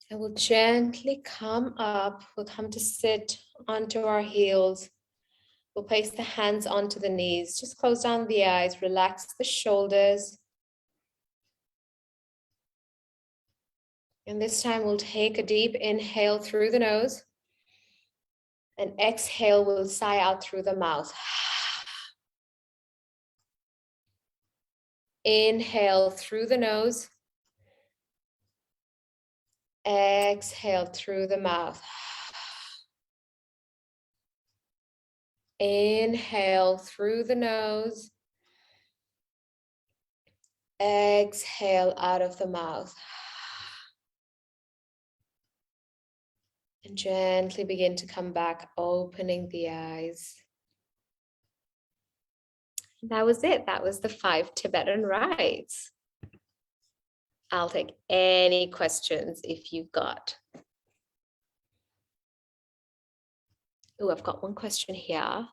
And we'll gently come up. We'll come to sit onto our heels. We'll place the hands onto the knees. Just close down the eyes, relax the shoulders. And this time we'll take a deep inhale through the nose. And exhale, we'll sigh out through the mouth. Inhale through the nose. Exhale through the mouth. Inhale through the nose. Exhale out of the mouth. And gently begin to come back, opening the eyes. That was it. That was the 5 Tibetan rites. I'll take any questions if you've got. Oh, I've got one question here.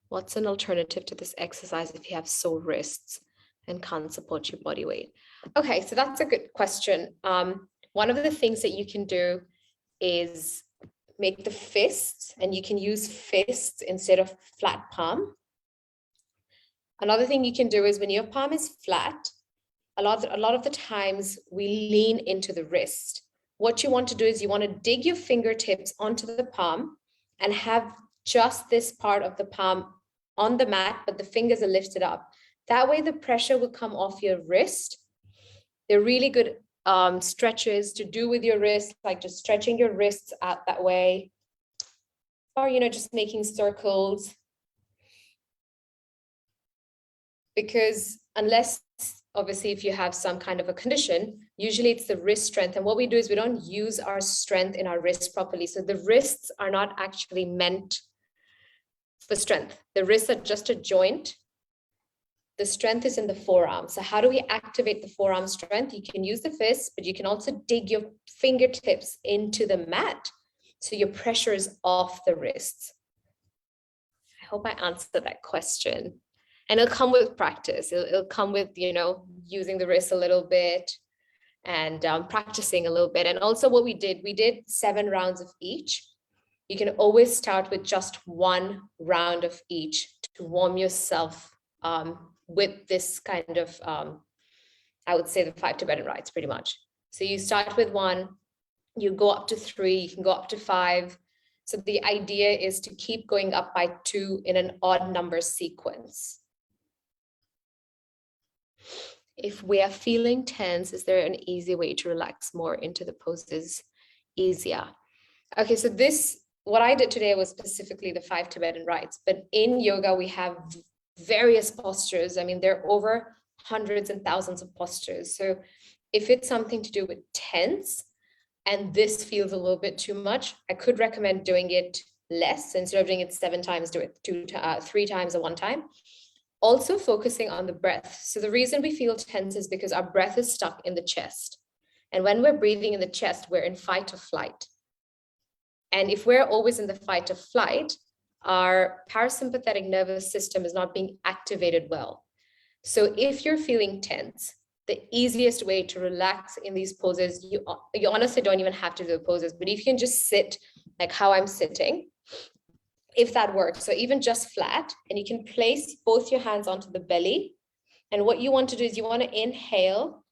What's an alternative to this exercise if you have sore wrists and can't support your body weight? Okay, so that's a good question. One of the things that you can do is make the fists, and you can use fists instead of flat palm. Another thing you can do is when your palm is flat, a lot of the times we lean into the wrist. What you want to do is you want to dig your fingertips onto the palm and have just this part of the palm on the mat, but the fingers are lifted up. That way the pressure will come off your wrist. They're really good stretches to do with your wrist, like just stretching your wrists out that way. Or, just making circles. because unless, obviously, if you have some kind of a condition, usually it's the wrist strength. And what we do is we don't use our strength in our wrists properly. So the wrists are not actually meant for strength. The wrists are just a joint. The strength is in the forearm. So how do we activate the forearm strength? You can use the fists, but you can also dig your fingertips into the mat, so your pressure is off the wrists. I hope I answered that question. And it'll come with practice. It'll come with, you know, using the wrist a little bit and practicing a little bit. And also what we did 7 rounds of each. You can always start with just 1 round of each to warm yourself with this kind of, I would say the 5 Tibetan rites pretty much. So you start with 1, you go up to 3, you can go up to 5. So the idea is to keep going up by 2 in an odd number sequence. If we are feeling tense, is there an easy way to relax more into the poses easier? Okay, so what I did today was specifically the 5 Tibetan rites, but in yoga, we have various postures. I mean, there are over hundreds and thousands of postures. So if it's something to do with tense and this feels a little bit too much, I could recommend doing it less. Instead of doing it 7 times, do it 3 times or 1 time. Also focusing on the breath. So the reason we feel tense is because our breath is stuck in the chest. And when we're breathing in the chest, we're in fight or flight. And if we're always in the fight or flight, our parasympathetic nervous system is not being activated well. So if you're feeling tense, the easiest way to relax in these poses, you honestly don't even have to do the poses, but if you can just sit like how I'm sitting, if that works. So even just flat, and you can place both your hands onto the belly. And what you want to do is you want to inhale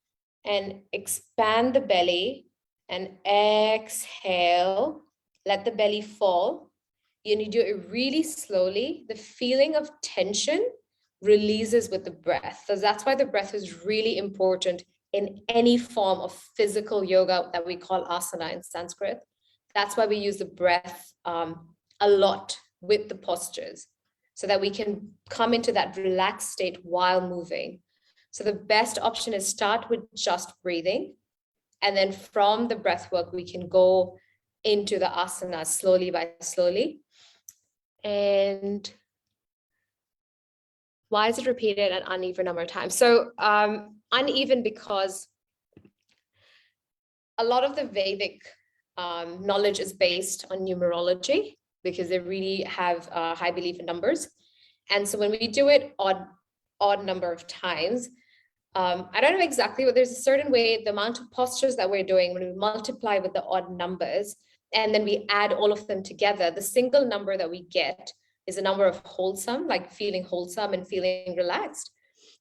and expand the belly and exhale, let the belly fall. And you do it really slowly. The feeling of tension releases with the breath. So that's why the breath is really important in any form of physical yoga that we call asana in Sanskrit. That's why we use the breath a lot with the postures, so that we can come into that relaxed state while moving. So the best option is start with just breathing. And then from the breath work, we can go into the asana slowly by slowly. And why is it repeated an uneven number of times? So uneven because a lot of the Vedic knowledge is based on numerology, because they really have high belief in numbers. And so when we do it odd number of times, I don't know exactly, but there's a certain way, the amount of postures that we're doing, when we multiply with the odd numbers, and then we add all of them together, the single number that we get is a number of wholesome, like feeling wholesome and feeling relaxed.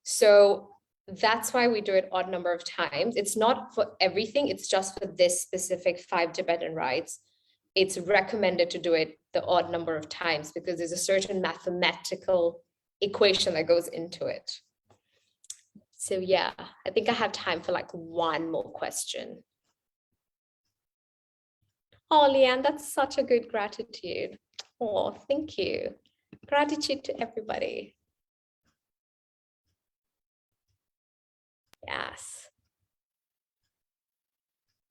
So that's why we do it odd number of times. It's not for everything, it's just for this specific 5 Tibetan rites. It's recommended to do it the odd number of times because there's a certain mathematical equation that goes into it. So yeah, I think I have time for like 1 more question. Oh, Leanne, that's such a good gratitude. Oh, thank you. Gratitude to everybody. Yes.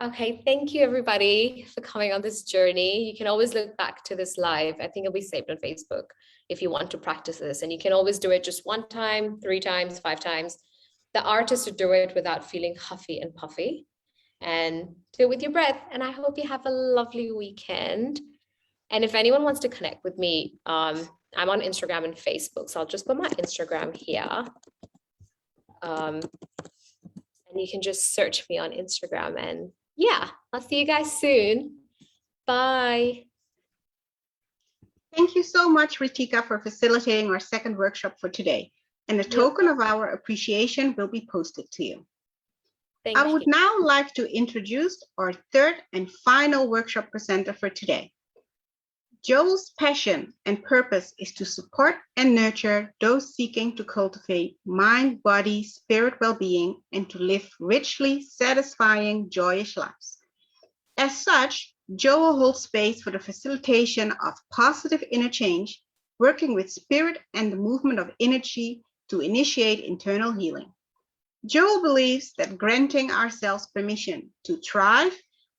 Okay, thank you everybody for coming on this journey. You can always look back to this live. I think it'll be saved on Facebook if you want to practice this. And you can always do it just 1 time, 3 times, 5 times. The art is to do it without feeling huffy and puffy, and do it with your breath. And I hope you have a lovely weekend. And if anyone wants to connect with me, I'm on Instagram and Facebook. So I'll just put my Instagram here. And you can just search me on Instagram, and yeah, I'll see you guys soon. Bye. Thank you so much, Ritika, for facilitating our 2nd workshop for today. And a token of our appreciation will be posted to you. Thank I would you. now like to introduce our 3rd and final workshop presenter for today. Joel's passion and purpose is to support and nurture those seeking to cultivate mind, body, spirit well-being, and to live richly satisfying, joyous lives. As such, Joel holds space for the facilitation of positive inner change, working with spirit and the movement of energy to initiate internal healing. Joel believes that granting ourselves permission to thrive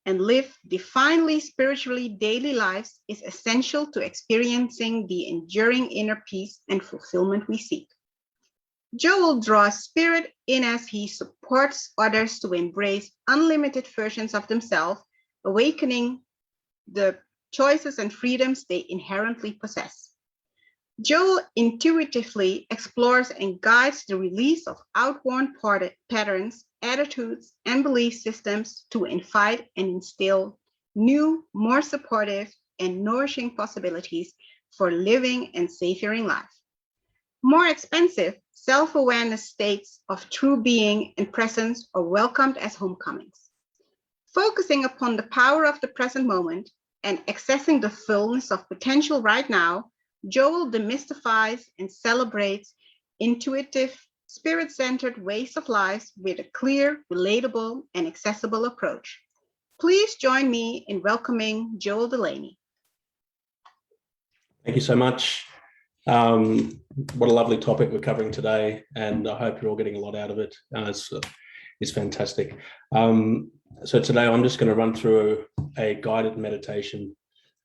and live divinely spiritually daily lives is essential to experiencing the enduring inner peace and fulfillment we seek. Joel draws spirit in as he supports others to embrace unlimited versions of themselves, awakening the choices and freedoms they inherently possess. Joel intuitively explores and guides the release of outworn patterns, attitudes, and belief systems to invite and instill new, more supportive, and nourishing possibilities for living and savoring life. More expensive, self-awareness states of true being and presence are welcomed as homecomings. Focusing upon the power of the present moment and accessing the fullness of potential right now, Joel demystifies and celebrates intuitive, spirit-centered ways of life with a clear, relatable, and accessible approach. Please join me in welcoming Joel Delaney. Thank you so much. What a lovely topic we're covering today, and I hope you're all getting a lot out of it. It's fantastic. So today I'm just going to run through a guided meditation,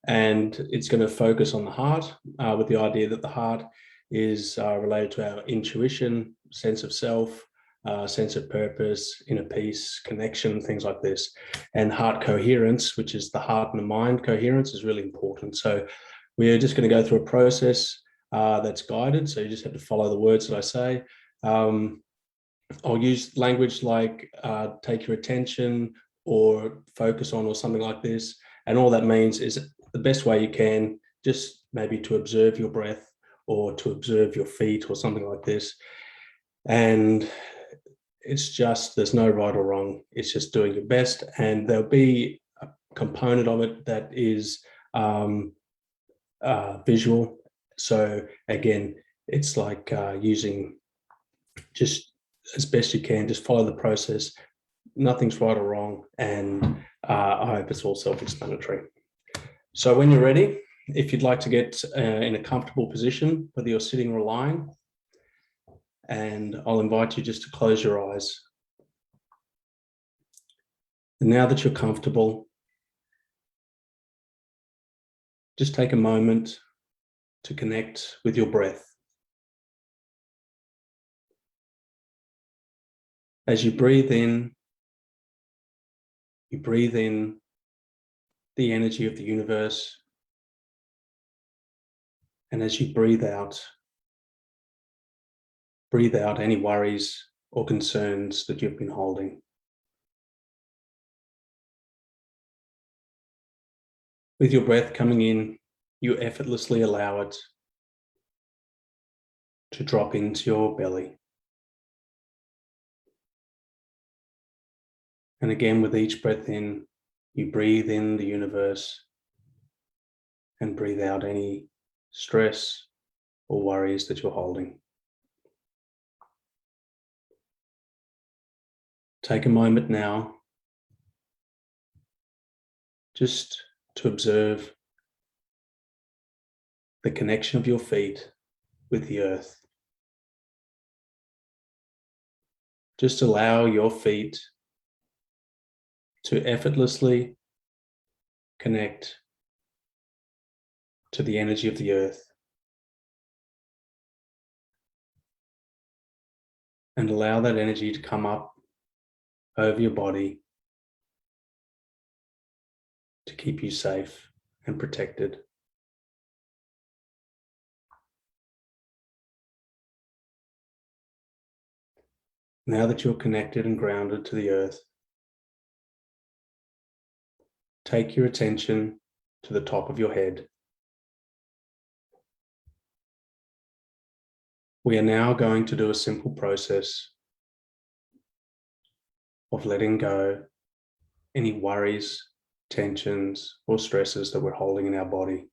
and it's going to focus on the heart with the idea that the heart is related to our intuition, sense of self, sense of purpose, inner peace, connection, things like this. And heart coherence, which is the heart and the mind coherence, is really important. So we're just going to go through a process that's guided. So you just have to follow the words that I say. I'll use language like take your attention or focus on or something like this. And all that means is the best way you can, just maybe to observe your breath or to observe your feet or something like this. And it's just, there's no right or wrong. It's just doing your best. And there'll be a component of it that is visual. So again, it's like using just as best you can, just follow the process. Nothing's right or wrong. And I hope it's all self-explanatory. So when you're ready, if you'd like to get in a comfortable position, whether you're sitting or lying, and I'll invite you just to close your eyes. And now that you're comfortable, just take a moment to connect with your breath. As you breathe in the energy of the universe. And as you breathe out any worries or concerns that you've been holding. With your breath coming in, you effortlessly allow it to drop into your belly. And again, with each breath in, you breathe in the universe and breathe out any stress or worries that you're holding. Take a moment now just to observe the connection of your feet with the earth. Just allow your feet to effortlessly connect to the energy of the earth. And allow that energy to come up over your body to keep you safe and protected. Now that you're connected and grounded to the earth, take your attention to the top of your head. We are now going to do a simple process of letting go any worries, tensions, or stresses that we're holding in our body.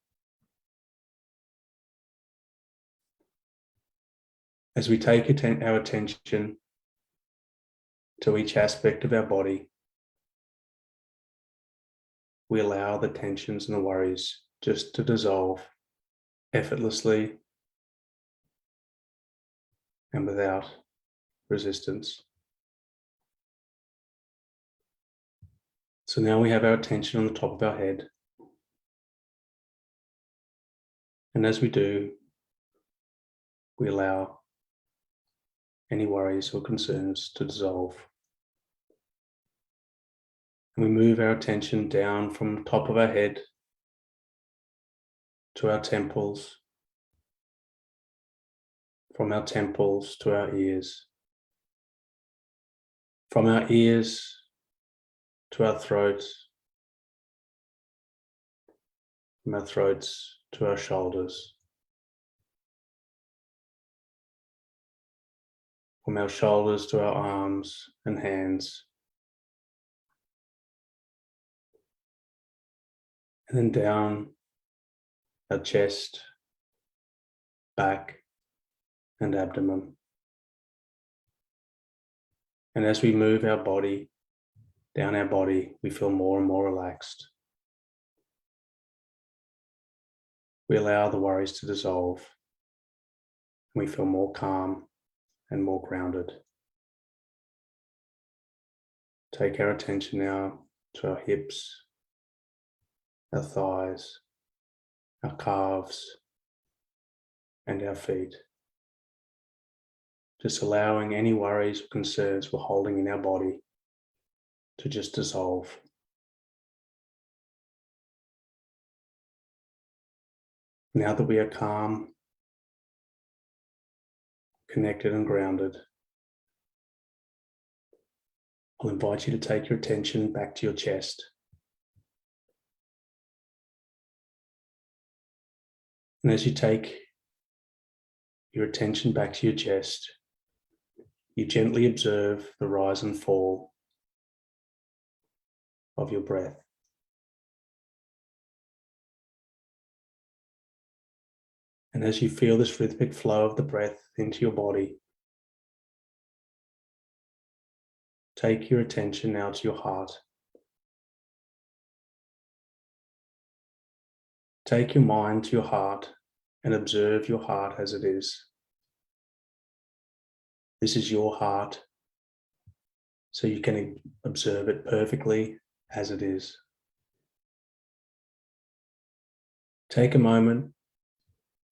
As we take our attention to each aspect of our body, we allow the tensions and the worries just to dissolve effortlessly and without resistance. So now we have our attention on the top of our head. And as we do, we allow any worries or concerns to dissolve. And we move our attention down from the top of our head to our temples, from our temples to our ears, from our ears to our throats, from our throats to our shoulders, from our shoulders to our arms and hands, and then down our chest, back, and abdomen. And as we move our body down our body, we feel more and more relaxed. We allow the worries to dissolve. We feel more calm and more grounded. Take our attention now to our hips, our thighs, our calves, and our feet. Just allowing any worries or concerns we're holding in our body to just dissolve. Now that we are calm, connected and grounded, I'll invite you to take your attention back to your chest. And as you take your attention back to your chest, you gently observe the rise and fall of your breath. And as you feel this rhythmic flow of the breath into your body, take your attention now to your heart. Take your mind to your heart and observe your heart as it is. This is your heart, so you can observe it perfectly as it is. Take a moment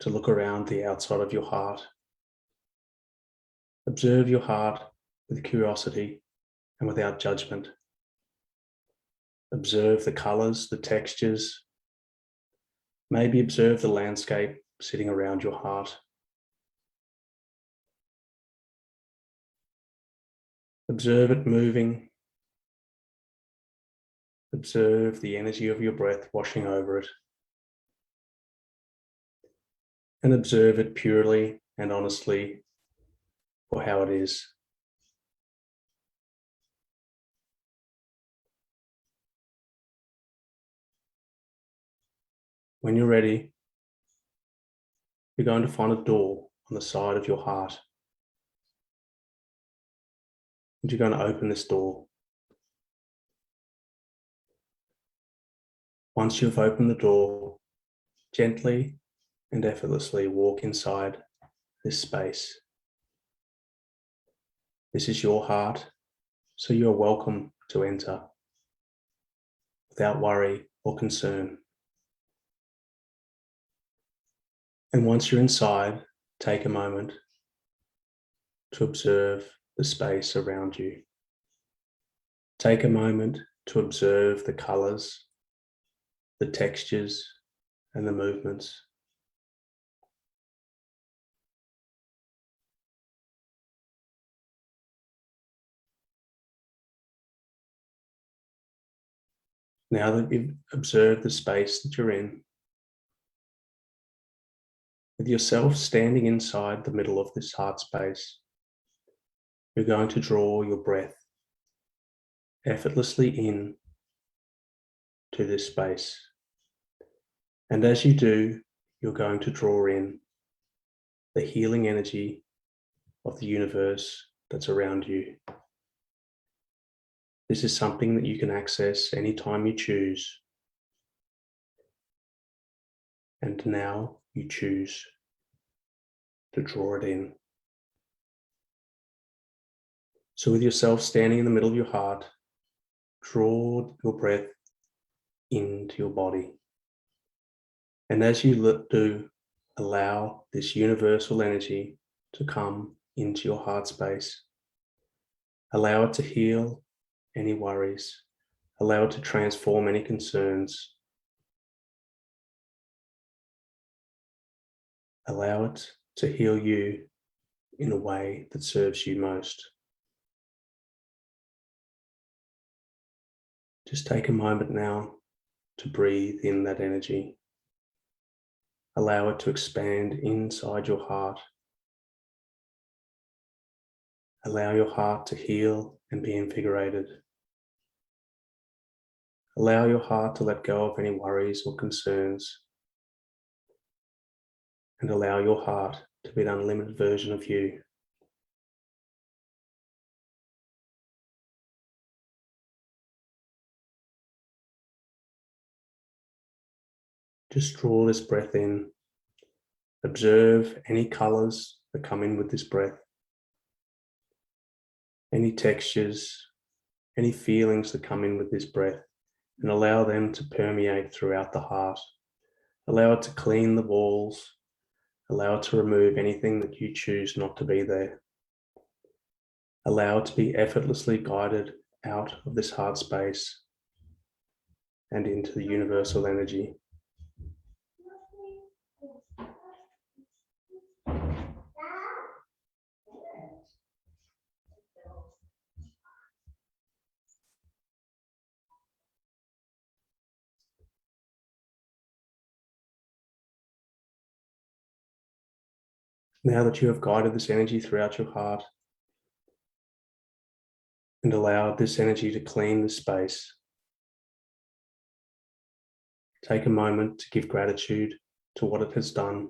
to look around the outside of your heart. Observe your heart with curiosity and without judgment. Observe the colors, the textures. Maybe observe the landscape sitting around your heart. Observe it moving. Observe the energy of your breath washing over it. And observe it purely and honestly for how it is. When you're ready, you're going to find a door on the side of your heart. And you're going to open this door. Once you've opened the door, gently and effortlessly walk inside this space. This is your heart, so you are welcome to enter without worry or concern. And once you're inside, take a moment to observe the space around you. Take a moment to observe the colors, the textures, and the movements. Now that you've observed the space that you're in, with yourself standing inside the middle of this heart space, you're going to draw your breath effortlessly in to this space. And as you do, you're going to draw in the healing energy of the universe that's around you. This is something that you can access anytime you choose. And now you choose to draw it in. So with yourself standing in the middle of your heart, draw your breath into your body. And as you do, allow this universal energy to come into your heart space. Allow it to heal any worries. Allow it to transform any concerns. Allow it to heal you in a way that serves you most. Just take a moment now to breathe in that energy. Allow it to expand inside your heart. Allow your heart to heal and be invigorated. Allow your heart to let go of any worries or concerns. And allow your heart to be an unlimited version of you. Just draw this breath in. Observe any colors that come in with this breath, any textures, any feelings that come in with this breath, and allow them to permeate throughout the heart. Allow it to clean the walls. Allow it to remove anything that you choose not to be there. Allow it to be effortlessly guided out of this heart space and into the universal energy. Now that you have guided this energy throughout your heart and allowed this energy to clean the space, take a moment to give gratitude to what it has done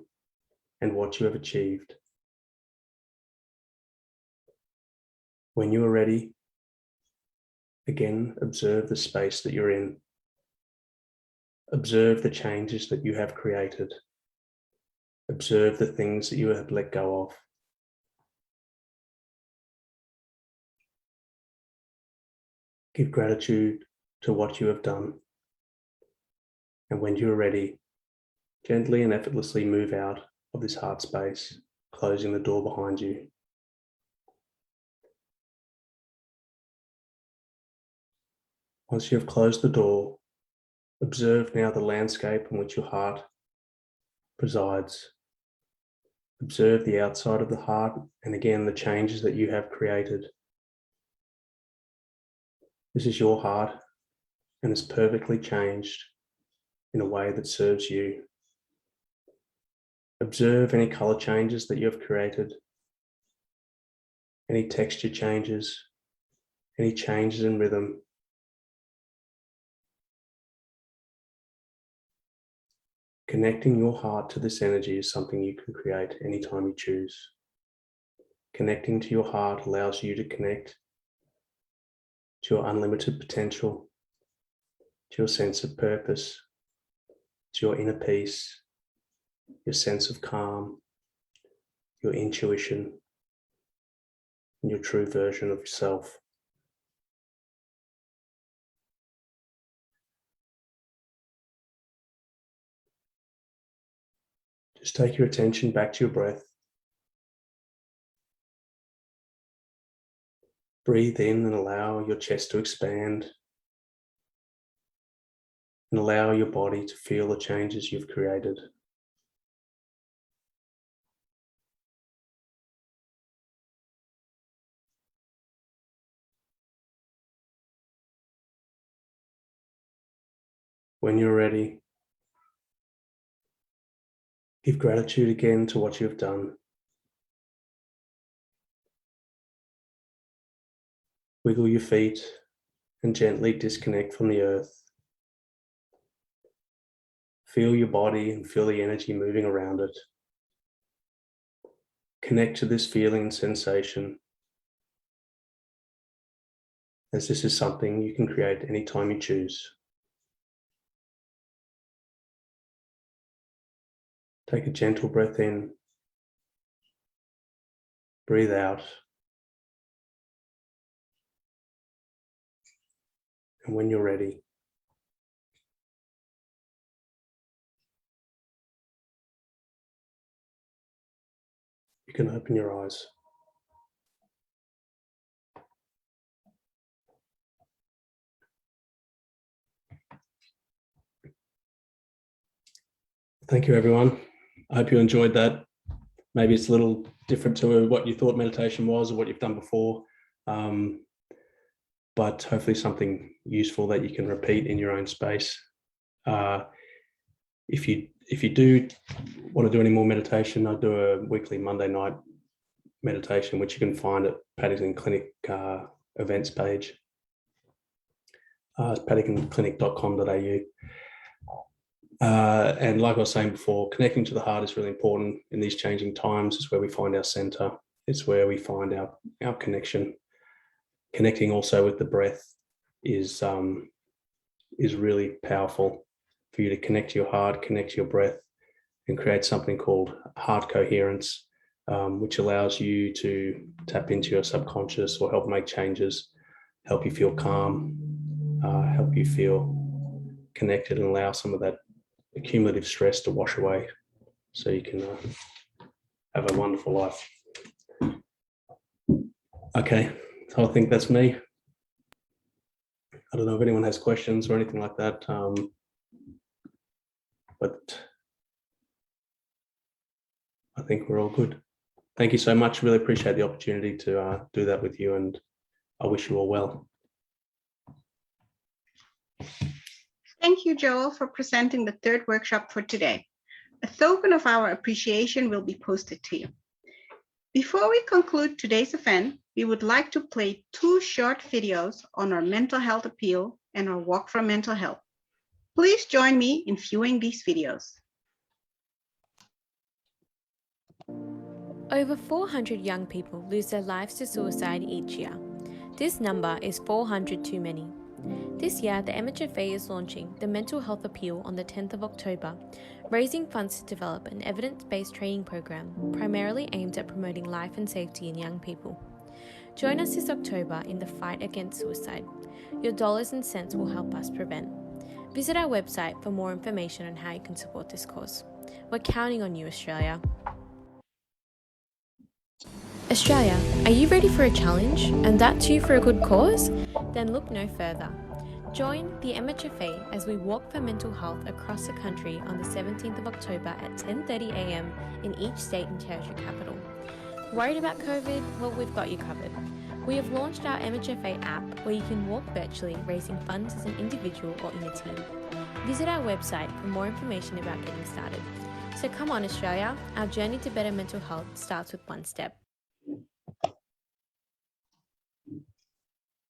and what you have achieved. When you are ready, again, observe the space that you're in. Observe the changes that you have created. Observe the things that you have let go of. Give gratitude to what you have done. And when you are ready, gently and effortlessly move out of this heart space, closing the door behind you. Once you have closed the door, observe now the landscape in which your heart presides. Observe the outside of the heart and again the changes that you have created. This is your heart and is perfectly changed in a way that serves you. Observe any color changes that you have created, any texture changes, any changes in rhythm. Connecting your heart to this energy is something you can create anytime you choose. Connecting to your heart allows you to connect to your unlimited potential, to your sense of purpose, to your inner peace, your sense of calm, your intuition, and your true version of yourself. Just take your attention back to your breath. Breathe in and allow your chest to expand. And allow your body to feel the changes you've created. When you're ready, give gratitude again to what you've done. Wiggle your feet and gently disconnect from the earth. Feel your body and feel the energy moving around it. Connect to this feeling and sensation, as this is something you can create anytime you choose. Take a gentle breath in, breathe out, And when you're ready, you can open your eyes. Thank you, everyone. I hope you enjoyed that. Maybe it's a little different to what you thought meditation was or what you've done before, but hopefully something useful that you can repeat in your own space. If you do want to do any more meditation, I do a weekly Monday night meditation, which you can find at Paddington Clinic events page. It's paddingtonclinic.com.au. And like I was saying before, connecting to the heart is really important in these changing times. It's where we find our center. It's where we find our connection. Connecting also with the breath is really powerful for you to connect to your heart, connect to your breath, and create something called heart coherence, which allows you to tap into your subconscious or help make changes, help you feel calm, help you feel connected, and allow some of that accumulative stress to wash away so you can have a wonderful life. Okay, so I think that's me. I don't know if anyone has questions or anything like that, but I think we're all good. Thank you so much. Really appreciate the opportunity to do that with you, and I wish you all well. Thank you, Joel, for presenting the third workshop for today. A token of our appreciation will be posted to you. Before we conclude today's event, we would like to play 2 short videos on our mental health appeal and our walk for mental health. Please join me in viewing these videos. Over 400 young people lose their lives to suicide each year. This number is 400 too many. This year, the MHFA is launching the Mental Health Appeal on the 10th of October, raising funds to develop an evidence-based training program primarily aimed at promoting life and safety in young people. Join us this October in the fight against suicide. Your dollars and cents will help us prevent. Visit our website for more information on how you can support this cause. We're counting on you, Australia. Australia, are you ready for a challenge, and that too for a good cause? Then look no further. Join the MHFA as we walk for mental health across the country on the 17th of October at 10:30 a.m. in each state and territory capital. Worried about COVID? Well, we've got you covered. We have launched our MHFA app where you can walk virtually, raising funds as an individual or in a team. Visit our website for more information about getting started. So come on, Australia, our journey to better mental health starts with one step.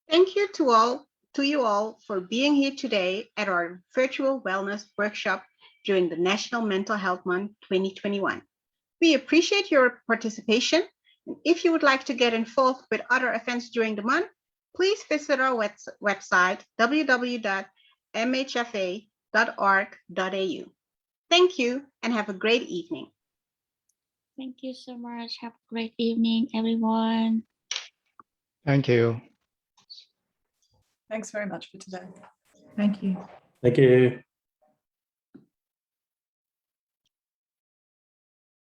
Thank you to you all for being here today at our virtual wellness workshop during the National Mental Health Month 2021. We appreciate your participation. If you would like to get involved with other events during the month, please visit our website, www.mhfa.org.au. Thank you and have a great evening. Thank you so much. Have a great evening, everyone. Thank you. Thanks very much for today. Thank you. Thank you.